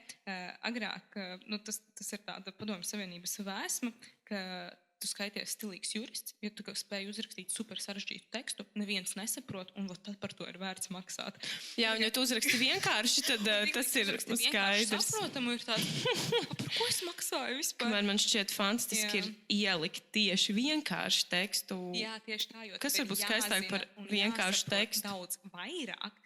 agrāk, tas ir tāda Padomju Savienības vēsma, ka tu skaities stilīgs jurists, ja tu spēj uzrakstīt super sarežģītu tekstu, neviens nesaprot, un tad par to ir vērts maksāt. Jā, un ja tu uzraksti vienkārši, tad tas ir skaidrs. Saprotamu ir tāds, par ko es maksāju vispār? Man šķiet fantastiski ir ielikt tieši vienkārši tekstu. Jā, tieši tā, jo kas varbūt skaistāk par vienkāršu tekstu? Daudz vairāk,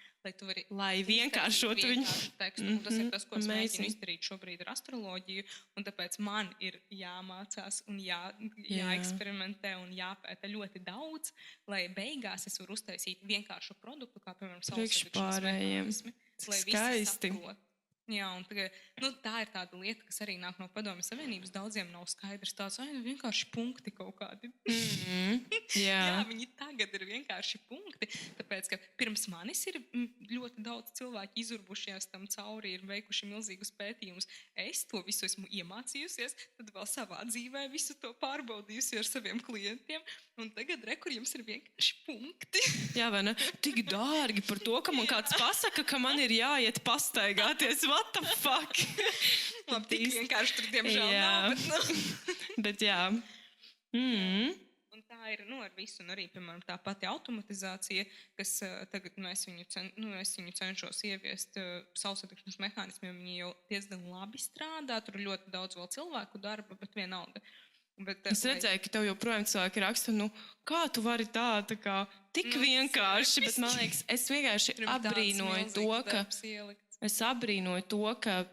lai vienkāršotu viņu tekstu. Un tas ir tas, ko es mēģinu izdarīt šobrīd ar astroloģiju, un tāpēc man ir jāmācās un jāeksperimentē un jāpēta ļoti daudz, lai beigās es varu uztaisīt vienkāršu produktu, kā piemēram saulesvedikšanas mehānismi, lai visi saprot. Jā, un tā ir tāda lieta, kas arī nāk no Padomju Savienības. Daudziem nav skaidrs tāds, vienkārši punkti kaut kādi. Jā, viņi tagad ir vienkārši punkti, tāpēc, ka pirms manis ir ļoti daudz cilvēki izurbušies tam cauri, ir veikuši milzīgus pētījumus. Es to visu esmu iemācījusies, tad vēl savā dzīvē visu to pārbaudījusi ar saviem klientiem, un tagad kur jums ir vienkārši punkti. Jā, vai ne? Tik dārgi par to, ka man kāds pasaka, ka man ir jāiet pastaigāties. What the fuck? Labi, tik vienkārši tur diemžēl nav, bet jā. Un tā ir ar visu, un arī, piemēram, tā pati automatizācija, kas tagad es viņu cenšos ieviest saulesvedikšanas mehānismiem, viņi jau diezgan labi strādā, tur ļoti daudz vēl cilvēku darba, bet vienalga. Es redzēju, ka tev joprojām cilvēki raksta, kā tu vari tā kā tik vienkārši, bet man liekas, es vienkārši abrīnoju to, ka,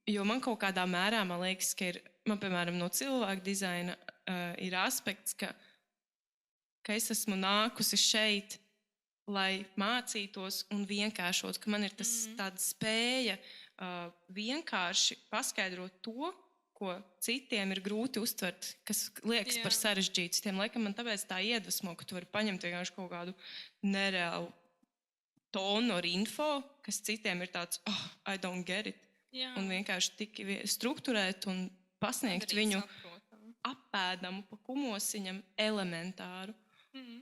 jo man kaut kādā mērā, man liekas, ka man, piemēram, no cilvēka dizaina ir aspekts, ka es esmu nākusi šeit, lai mācītos un vienkāršot, ka man ir tāda spēja vienkārši paskaidrot to, ko citiem ir grūti uztvert, kas liekas par sarežģītu. Tiem laikam man tāpēc tā iedvesmo, ka tu vari paņemt vienkārši kaut kādu nereālu tonu ar info, kas citiem ir tāds, I don't get it. Jā. Un vienkārši tik strukturēt un pasniegt viņu apēdamu pa kumosiņam elementāru.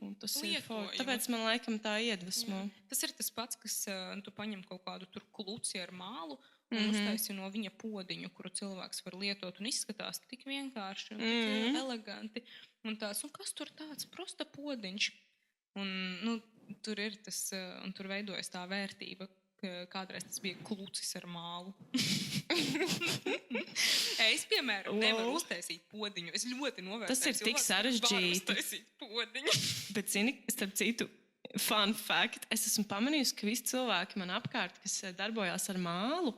Un tas ir forši. Tāpēc man laikam tā iedvesmo. Tas ir tas pats, kas tu paņem kaut kādu tur kluci ar mālu un uztaisi no viņa podiņu, kuru cilvēks var lietot un izskatās tik vienkārši un tik eleganti. Un kas tur tāds? Prosta podiņš. Un tur ir tas, un tur veidojas tā vērtība, ka kādreiz tas bija klucis ar mālu. Es, piemēram, nevaru uztaisīt podiņu. Es ļoti novērtēju. Tas ir tik sarežģīti. Uztaisīt podiņu. Bet zini, starp citu, fun fact, es esmu pamanījusi, ka visi cilvēki man apkārt, kas darbojās ar mālu,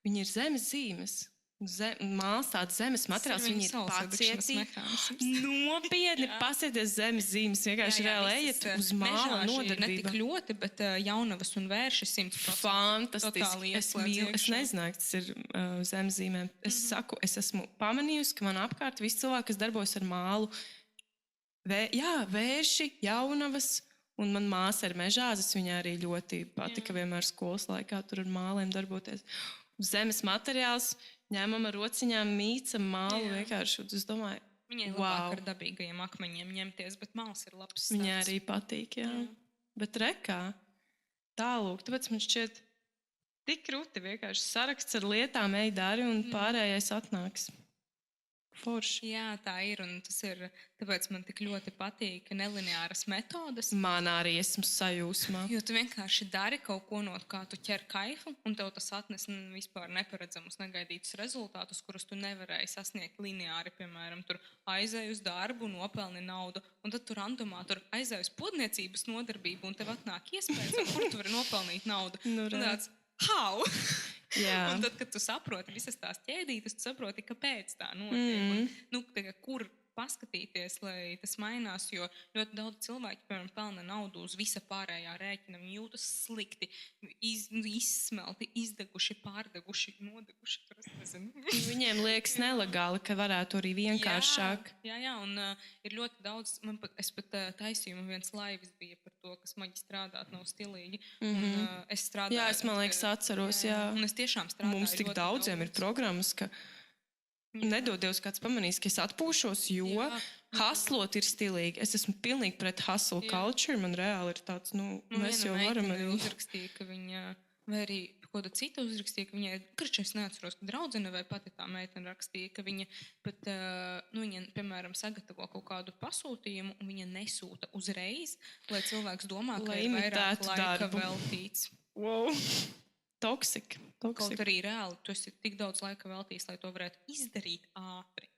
viņi ir zemes zīmes. Māls tāds zemes materiāls, viņi ir pacietīgi. Nopietni pasieties zemes zīmes, vienkārši reāli ejiet uz māla nodarbība. Ne tik ļoti, bet jaunavas un vērši 100%. Fantastiski. Es nezināju, ka tas ir zemes zīmēm. Es saku, es esmu pamanījusi, ka man apkārt visi cilvēki, kas darbojas ar mālu, vērši, jaunavas, un man māsa ir mežāzes, viņa arī ļoti patika vienmēr skolas laikā tur ar māliem darboties. Zemes materiāls, ņemam ar rociņām, mīcam mālu vienkārši. Es domāju, viņai labāk ar dabīgajiem akmeņiem ņemties, bet māls ir labs stāsts. Viņai arī patīk, jā. Bet rekā, Tālūk, tāpēc man šķiet tik krūti vienkārši saraksts ar lietām, ej dari un pārējais atnāks. Forši. Jā, tā ir, un tas ir, tāpēc man tik ļoti patīk nelineāras metodas. Man arī esmu sajūsmā. Jo tu vienkārši dari kaut ko, no kā tu ķer kaifu, un tev tas atnes vispār neparedzamus, negaidītus rezultātus, kurus tu nevarēji sasniegt lineāri, piemēram, tur aizēji uz darbu, nopelni naudu, un tad tu randumā tur aizēji uz podniecības nodarbību, un tev atnāk iespējas, ar kuru tu vari nopelnīt naudu. Nu, Un tāds, how? Jā. Un tad, kad tu saproti visas tās ķēdītes, tu saproti, kāpēc tā notiek. Un, nu, kur paskatīties, lai tas mainās, jo ļoti daudz cilvēku, piemēram, pelna naudu uz visa pārējā rēķina. Viņi jūtas slikti, izsmelti, izdeguši, pārdeguši, nodeguši. Viņiem liekas nelegāli, ka varētu arī vienkāršāk. Jā, un ir ļoti daudz, es pat taisīju, viens laivis bija par to, kas maģi strādāt nav stilīgi. Un es strādāju. Jā, es man liekas atceros, jā. Un es tiešām strādāju. Mums tik daudziem ir programmas, ka nedod Dievs, kāds pamanīs, ka es atpūšos, jo haslot ir stilīgi. Es esmu pilnīgi pret hustle culture. Man reāli ir tāds, mēs jau varam arī. Uzrakstīja, ka viņa, vai arī kaut kāda cita uzrakstīja, ka viņai, kurš es neatceros, ka draudzene vai pati tā meitene rakstīja, ka viņa pat, viņa, piemēram, sagatavo kaut kādu pasūtījumu, un viņa nesūta uzreiz, lai cilvēks domā, ka ir vairāk laika veltīts. Wow. Toksik. Kaut arī reāli, tu esi tik daudz laika veltījis, lai to varētu izdarīt ātri.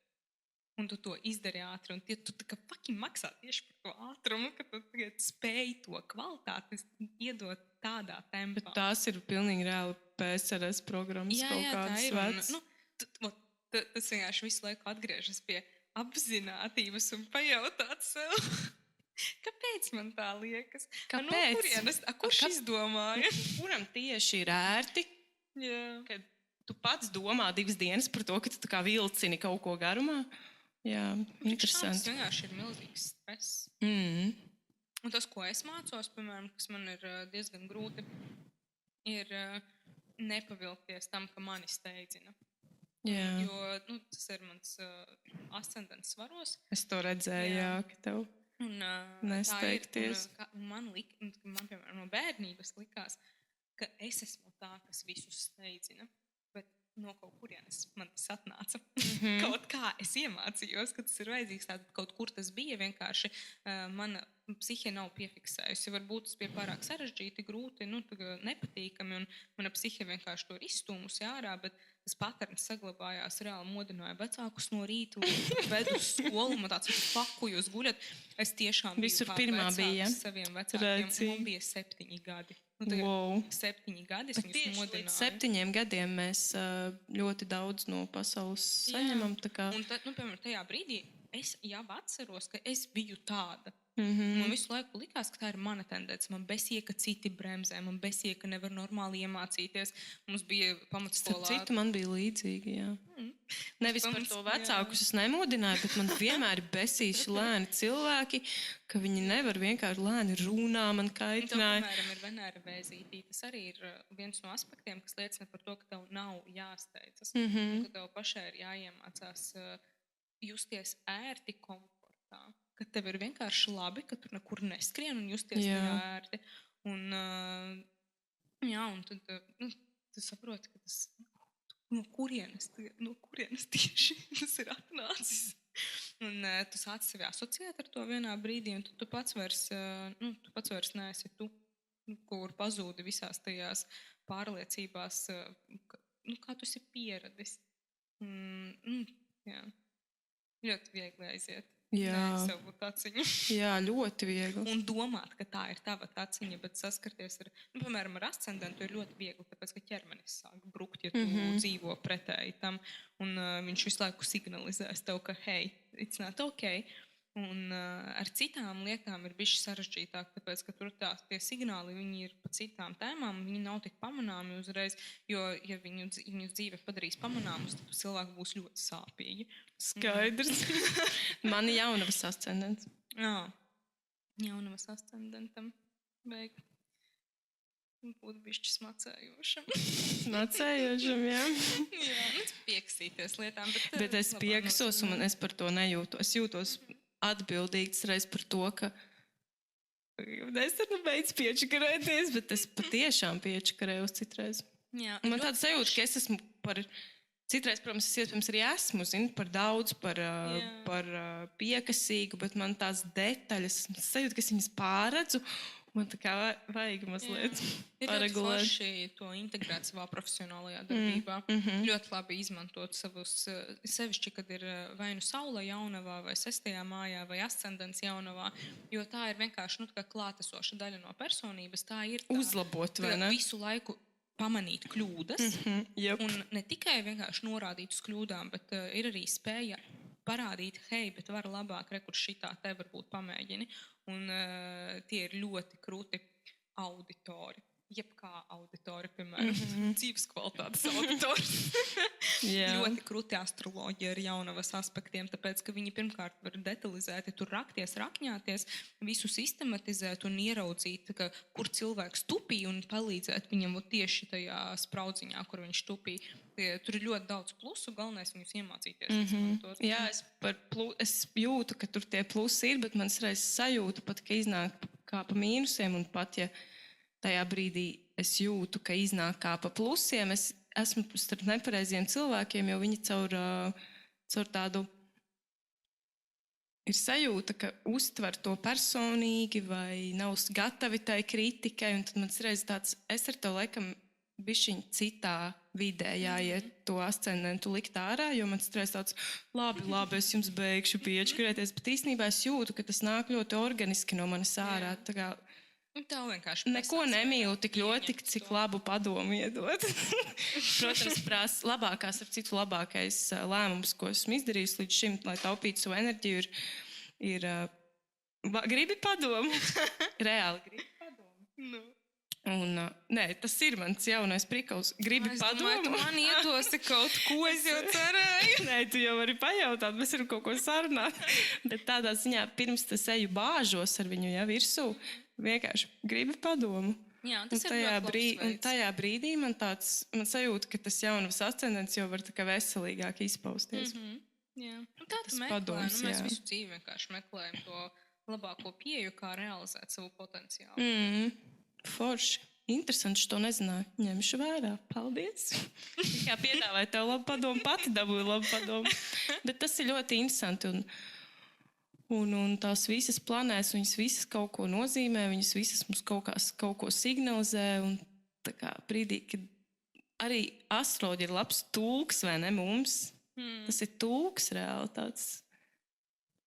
Un tu to izdari ātri, un tu tā kā fucking maksā tieši par to ātrumu, ka tu spēj to kvalitāti iedot tādā tempā. Bet tās ir pilnīgi reāli PSRS programmas kaut kādas vecas. Tas vienkārši visu laiku atgriežas pie apzinātības un pajautāt sev. Kāpēc man tā liekas? Kāpēc? Kurš izdomāja? Kuram tieši ir ērti, kad tu pats domā 2 dienas par to, ka tu tā kā vilcini kaut ko garumā? Jā, interesanti. Tas vienkārši ir milzīgs stress. Un tas, ko es mācos, piemēram, kas man ir diezgan grūti, ir nepavilkties tam, ka mani steidzina. Jā. Jo tas ir mans ascendents svaros. Es to redzēju, ka tev nesteigties. Man, piemēram, no bērnības likās, ka es esmu tā, kas visus steidzina. Bet no kaut kurienes man tas atnāca. Kaut kā es iemācījos, ka tas ir vajadzīgs. Tātad kaut kur tas bija vienkārši. Mana psihe nav piefiksējusi. Varbūt tas bija pārāk sarežģīti, grūti, nepatīkami. Un mana psihe vienkārši to ir izstūmusi ārā, bet tas paterns saglabājās, reāli modināja vecākus no rīta, ved uz skolu, man tāds, ko jūs guļat. Es tiešām Visur biju pirmā bija saviem vecākiem, man bija 7 gadi. 7 gadi es viņus modināju. 7 gadiem mēs ļoti daudz no pasaules saņemam. Un tad, piemēram, tajā brīdī es jau atceros, ka es biju tāda. Man visu laiku likās, ka tā ir mana tendence. Man besīja, ka citi bremzē, man besīja, ka nevar normāli iemācīties. Mums bija pamatskolā. Citu man bija līdzīgi, jā. Nevis par to vecākus es nemodināju, bet man vienmēr ir besīši lēni cilvēki, ka viņi nevar vienkārši lēni runā, man kaitināja. Piemēram, ir Venēra vēzītī. Tas arī ir viens no aspektiem, kas liecina par to, ka tev nav jāsteidzas. Un ka tev pašai ir jāiemācās justies ērti komfortā. Ka tev ir vienkārši labi, ka tu nekur neskrien un justies ērti. Un tad tu saproti, ka tas no kurienes tieši tas ir atnācis. Un tu sāc sevi asociēt ar to vienā brīdī, un tu pats vairs neesi tu, kur pazūdi visās tajās pārliecībās, kā tu esi pieradis. Jā. Ļoti viegli aiziet. Savu taciņu. Jā, ļoti viegli. Un domāt, ka tā ir tava taciņa, bet saskarties ar, piemēram, ar ascendentu ir ļoti viegli, tāpēc, ka ķermenis sāk brukt, ja tu dzīvo pretēji tam, un viņš visu laiku signalizēs tev, ka hei, it's not okay. Un ar citām lietām ir bišķi sarežģītāk, tāpēc, ka tur tie signāli, viņi ir pa citām tēmām, viņi nav tik pamanāmi uzreiz, jo, ja viņu dzīve padarīs pamanāmus, tad cilvēki būs ļoti sāpīgi. Skaidrs. Man ir jaunavas ascendents. Jā, jaunavas ascendentam vajag būt bišķi smacējošam. Smacējošam, jā. Jā, pieksīties lietām. Bet es pieksos un es par to nejūtu. Es jūtos atbildīgs reiz par to, ka Nesen beidz piečakarēties, bet es patiešām piečakarējos citreiz. Jā, Man tāda sajūta, ka es esmu par... Citreiz, protams, es iespējams arī esmu, par daudz, par piekasīgu, bet man tās detaļas, es sajūtu, ka es viņas pārredzu, man tā kā vajag mazliet paregulēt. Ir ļoti forši to integrēt savā profesionālajā darbībā. Ļoti labi izmantot savus, sevišķi, kad ir vai nu saule jaunavā, vai 6. mājā, vai ascendents jaunavā, jo tā ir vienkārši kā klātesoša daļa no personības. Tā ir tā, uzlabot, vai ne? Visu laiku pamanīt kļūdas, un ne tikai vienkārši norādīt uz kļūdām, bet ir arī spēja parādīt, hei, bet var labāk, kur šitā te varbūt pamēģini. Un tie ir ļoti krūti auditori. Jebkā auditori, piemēram, dzīves kvalitātes auditori. Ļoti krūti astroloģija ar jaunavas aspektiem, tāpēc, ka viņi pirmkārt var detalizēti tur rakties, rakņāties, visu sistematizēt un ieraudzīt, kur cilvēks tupī un palīdzēt viņam tieši tajā spraudziņā, kur viņš tupī. Tur ir ļoti daudz plusu, galvenais viņus iemācīties. Jā, es jūtu, ka tur tie plusi ir, bet man reiz sajūta pat, ka iznāk kā pa mīnusiem, un pat, ja tajā brīdī es jūtu, ka iznāk kā pa plusiem, es esmu starp nepareiziem cilvēkiem, jo viņi caur tādu ir sajūta, ka uztver to personīgi vai nav gatavi tai kritikai, un tad man reiz tāds, es ar to laikam bišķiņ citā vidē jāiet to ascendentu likt ārā, jo man reiz tāds, labi, es jums beigšu piečakarēties, bet īstenībā es jūtu, ka tas nāk ļoti organiski no manis ārā, tā kā neko nemīlu tik ļoti, cik labu padomu iedot. Protams, labākais lēmums, ko esmu izdarījis līdz šim, lai taupītu savu enerģiju, ir gribi padomu. Reāli gribi padomu. Un, nē, tas ir mans jaunais prikals. Gribi padomu. Tu man iedosi kaut ko, es jau cerēju. Nē, tu jau vari pajautāt, mēs varam kaut ko sarunāt. Bet tādā ziņā, pirms tas eju bāžos ar viņu virsū, vienkārši gribi padomu. Jā, tas ir ļoti labs veids. Un tajā brīdī man sajūta, ka tas jaunavas ascendents jau var tā kā veselīgāk izpausties. Jā. Un tā tu meklē, mēs visu dzīvi vienkārši meklējam to labāko pieeju, kā realizēt savu potenciālu. Forši. Interesanti, to nezināju. Ņemšu vērā. Paldies. Kā piedāvāju tev labu padomu, pati dabūju labu padomu. Bet tas ir ļoti interesanti. Un tās visas planētas, viņas visas kaut ko nozīmē, viņas visas mums kaut ko signalizē. Un tā kā brīdī, kad arī astroloģija ir labs tulks, vai ne mums? Tas ir tulks reāli tāds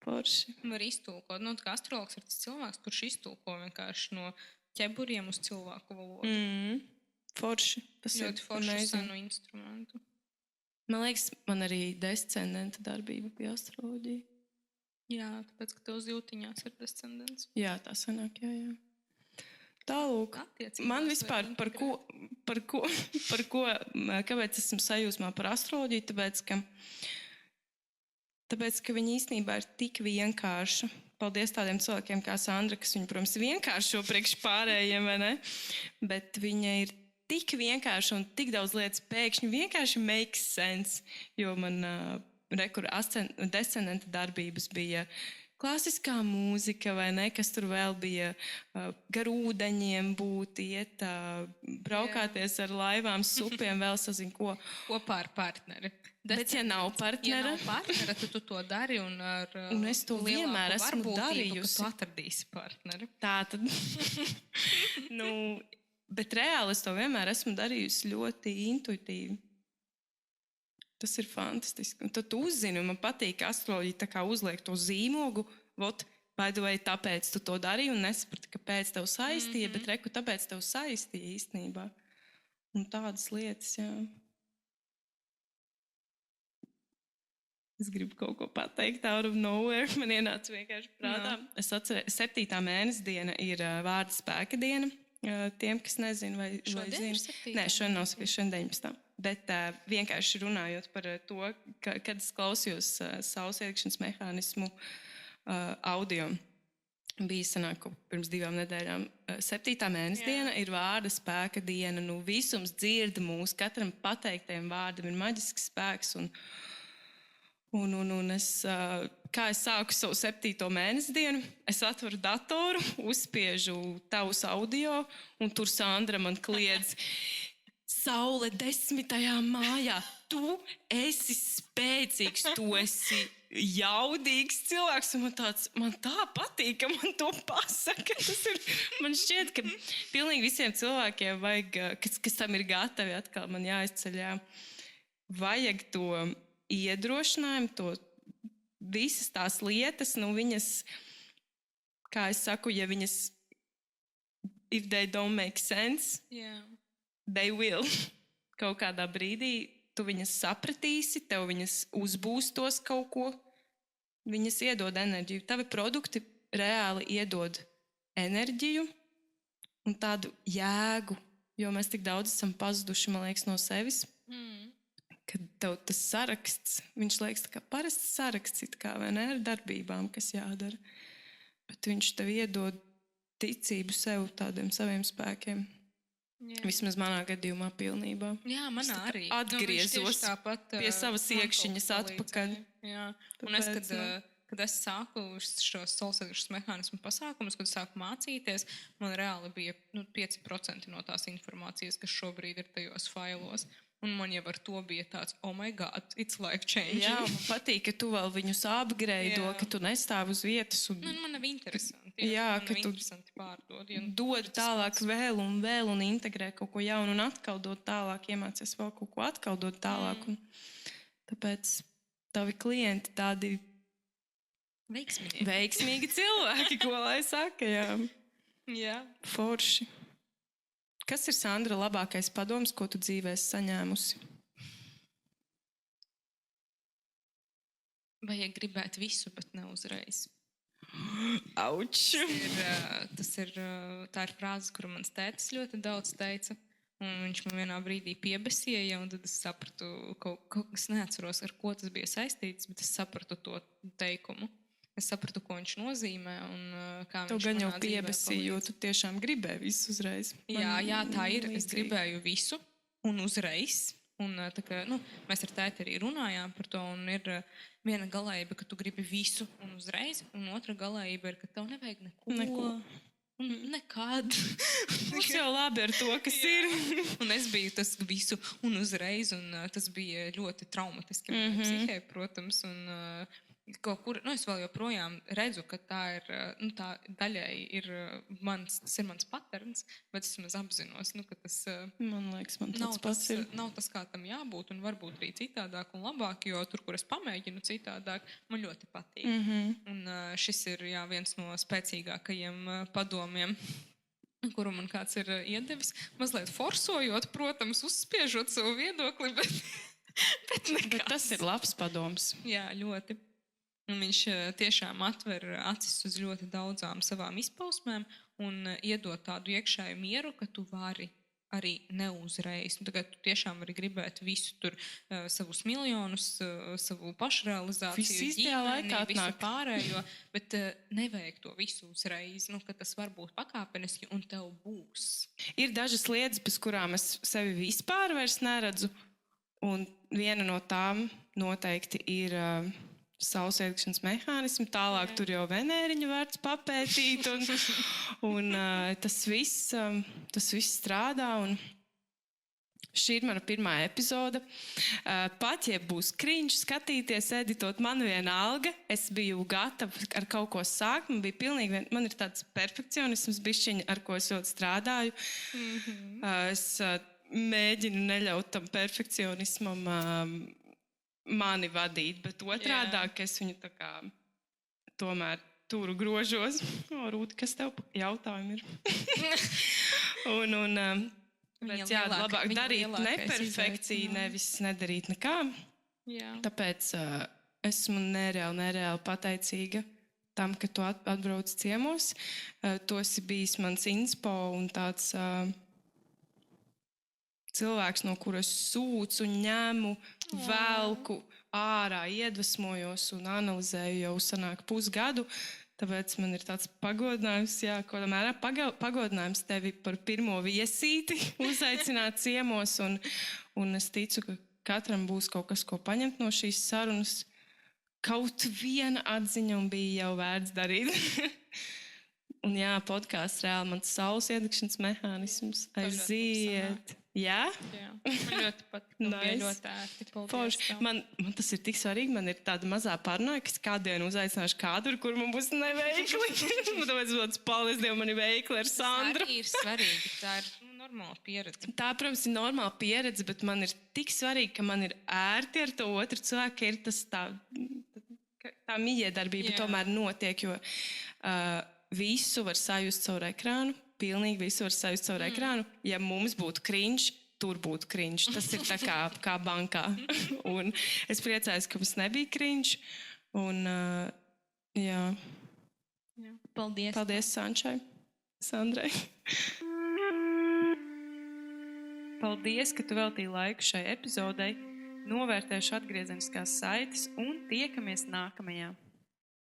forši. Var iztulkot. Tā kā astrologs ir tas cilvēks, kurš iztulko vienkārši no ķeburiem uz cilvēku valodu. Forši. Tas ļoti forši senu instrumentu. Man liekas, man arī descendenta darbība bija astroloģija. Jā, tāpēc, ka tev uz jūtiņās ir descendents. Jā, tā sanāk, jā. Tālūk, man vispār par ko, kāpēc esmu sajūsmā par astroloģiju, tāpēc, ka viņa īstenībā ir tik vienkārša. Paldies tādiem cilvēkiem kā Sandra, kas viņu, protams, vienkāršo priekš pārējiem, vai ne? Bet viņa ir tik vienkārša un tik daudz lietas pēkšņi vienkārši makes sense, jo man descendenta darbības bija klasiskā mūzika, vai ne, kas tur vēl bija gar ūdeņiem būt, iet, braukāties ar laivām, supiem, vēl sazin ko. Kopā ar partneri. Bet ja nav partnera, tad tu to dari un es to vienmēr esmu darījusi. Tu atradīsi partneri. Tā tad. Bet reāli es to vienmēr esmu darījusi ļoti intuitīvi. Tas ir fantastiski. Un tad tu uzzini, un man patīk, ka astroloģija tā kā uzliek to zīmogu, by the way, tāpēc tu to darīji un nesaprati, kāpēc tev saistīja, bet reku, tāpēc tev saistīja īstenībā. Un tādas lietas, jā. Es gribu kaut ko pateikt, out of nowhere. Man ienāca vienkārši prātā. Es atceru, 7. mēnesa diena ir vārda spēka diena. Tiem, kas nezina, vai šodien zina. Nē, šodien nav 19. Bet vienkārši runājot par to, kad es klausījos saules iekšanas mehānismu audio, bija sanāk pirms 2 nedēļām. 7. mēnesa diena ir vārda spēka diena. Visums dzird mūs, katram pateiktajam vārdam ir maģisks spēks Un es, kā es sāku savu 7. mēnesi dienu, es atveru datoru, uzspiežu tavus audio, un tur Sandra man kliedz: Saule 10. mājā, tu esi spēcīgs, tu esi jaudīgs cilvēks. Un man tā patīk, ka man to pasaka. Man šķiet, ka pilnīgi visiem cilvēkiem vajag, kas tam ir gatavi, atkal man jāizceļ, vajag to iedrošinājumu, to visas tās lietas, viņas, kā es saku, ja viņas, if they don't make sense, they will. Kaut kādā brīdī tu viņas sapratīsi, tev viņas uzbūstos kaut ko, viņas iedod enerģiju. Tavi produkti reāli iedod enerģiju un tādu jēgu, jo mēs tik daudz esam pazuduši, man liekas, no sevis. Kad tev tas saraksts, viņš liekas tā kā parasts saraksts, it kā, vai ne, ar darbībām, kas jādara. Bet viņš tev iedod ticību sev, tādiem saviem spēkiem. Vismaz manā gadījumā pilnībā. Jā, manā arī. Atgriezos pie savas iekšķiņas atpakaļ. Jā, un es, kad es sāku šos solsēdušas mehānismu pasākumus, kad sāku mācīties, man reāli bija 5% no tās informācijas, kas šobrīd ir tajos failos. Un man jau ar to bija tāds, oh my God, it's life changing. Jā, man patīk, ka tu vēl viņus upgrade, ka tu nestāv uz vietas. Man nav interesanti. Jā, ka tu pārdod. Dod tālāk vēl un integrē kaut ko jaunu un atkal dod tālāk, iemācies vēl kaut ko atkal dod tālāk. Un tāpēc tavi klienti tādi veiksmīgi cilvēki, ko lai saka, jā. Forši. Kas ir, Sandra, labākais padoms, ko tu dzīvē esi saņēmusi? Vajag gribēt visu, bet ne uzreiz. Auč! Tā ir frāze, kuru mans tētis ļoti daudz teica. Un viņš man vienā brīdī piebesīja, un tad es sapratu, es neatceros, ar ko tas bija saistīts, bet es sapratu to teikumu. Es sapratu, ko viņš nozīmē un kā tev viņš gan jau manā dzīvē piebesīja, jo tu tiešām gribēji visu uzreiz. Jā, tā ir. Es gribēju visu un uzreiz. Un, tā kā, mēs ar tēti arī runājām par to, un ir viena galējība, ka tu gribi visu un uzreiz, un otra galējība ir, ka tev nevajag neko. Nekad. Mums jau labi ar to, kas ir. Un es biju tas visu un uzreiz, un tas bija ļoti traumatiski psihē, protams, un kaut kur, es vēl joprojām redzu, ka tā ir, tā daļai ir mans patterns, bet es maz apzinos, ka tas man liekas, man tāds pats ir. Nav tas, kā tam jābūt, un varbūt arī citādāk un labāk, jo tur, kur es pamēģinu citādāk, man ļoti patīk. Un šis ir viens no spēcīgākajiem padomiem, kuru man kāds ir iedevis, mazliet forsojot, protams, uzspiežot savu viedokli, bet nekas. Bet tas ir labs padoms. Jā, ļoti. Un viņš tiešām atver acis uz ļoti daudzām savām izpausmēm un iedod tādu iekšēju mieru, ka tu vari arī neuzreiz. Tagad tu tiešām vari gribēt visu tur, savus miljonus, savu pašrealizāciju, ģimeni, visu pārējo, bet nevajag to visu uzreiz, ka tas var būt pakāpeniski un tev būs. Ir dažas lietas, bez kurām es sevi vispār vairs neredzu, un viena no tām noteikti ir saulesēkšanas mehānismu, tālāk tur jau Venēriņu vērts papētīt, un tas viss strādā, un šī ir mana pirmā epizode. Pat, ja būs cringe skatīties, editot, man vienalga, es biju gatava ar kaut ko sākt, man ir tāds perfekcionisms bišķiņa, ar ko es ļoti strādāju. Es mēģinu neļaut tam perfekcionismam mani vadīt, bet otrādāk es viņu tā kā tomēr turu grožos. Rūti, kas tev jautājumi ir? Bet labāk darīt neperfekciju, nevis nedarīt nekā. Jā. Tāpēc esmu nereāli pateicīga tam, ka tu atbrauc ciemos. Tu esi bijis mans inspo un tāds cilvēks, no kuras sūcu, ņemu, velku ārā, iedvesmojos un analizēju jau sanāk pusgadu. Tāpēc man ir tāds pagodinājums, kādā mērā pagodinājums tevi par pirmo viesīti uzaicināt ciemos. Un es ticu, ka katram būs kaut kas, ko paņemt no šīs sarunas. kaut viena atziņa un bija jau vērts darīt. Un jā, podkāsts reāli mans saules iedegšanas mehānisms. Aiziet. Jā? Jā. Man ļoti patīk. Man bija ļoti ērti. Paldies. Man tas ir tik svarīgi. Man ir tāda mazā paranoja, ka es kādienu uzaicināšu kādu, kur man būs neveikli. Man tāpēc paldies Dievam, man ir veikli ar Sandru. Tā arī ir svarīgi. Tā ir normāla pieredze. Tā, protams, ir normāla pieredze, bet man ir tik svarīgi, ka man ir ērti ar to otru cilvēku, ka ir tas tā mijiedarbība tomēr notiek, jo visu var sajust caur ekrānu. Pilnīgi visu var sajust caur ekrānu. Ja mums būtu cringe, tur būtu cringe. Tas ir tā kā bankā. Un es priecājos, ka mums nebija cringe. Un, jā. Paldies. Paldies Sančai, Sandrai. Paldies, ka tu veltīji laiku šai epizodei. Novērtēšu atgriezeniskās saites un tiekamies nākamajā.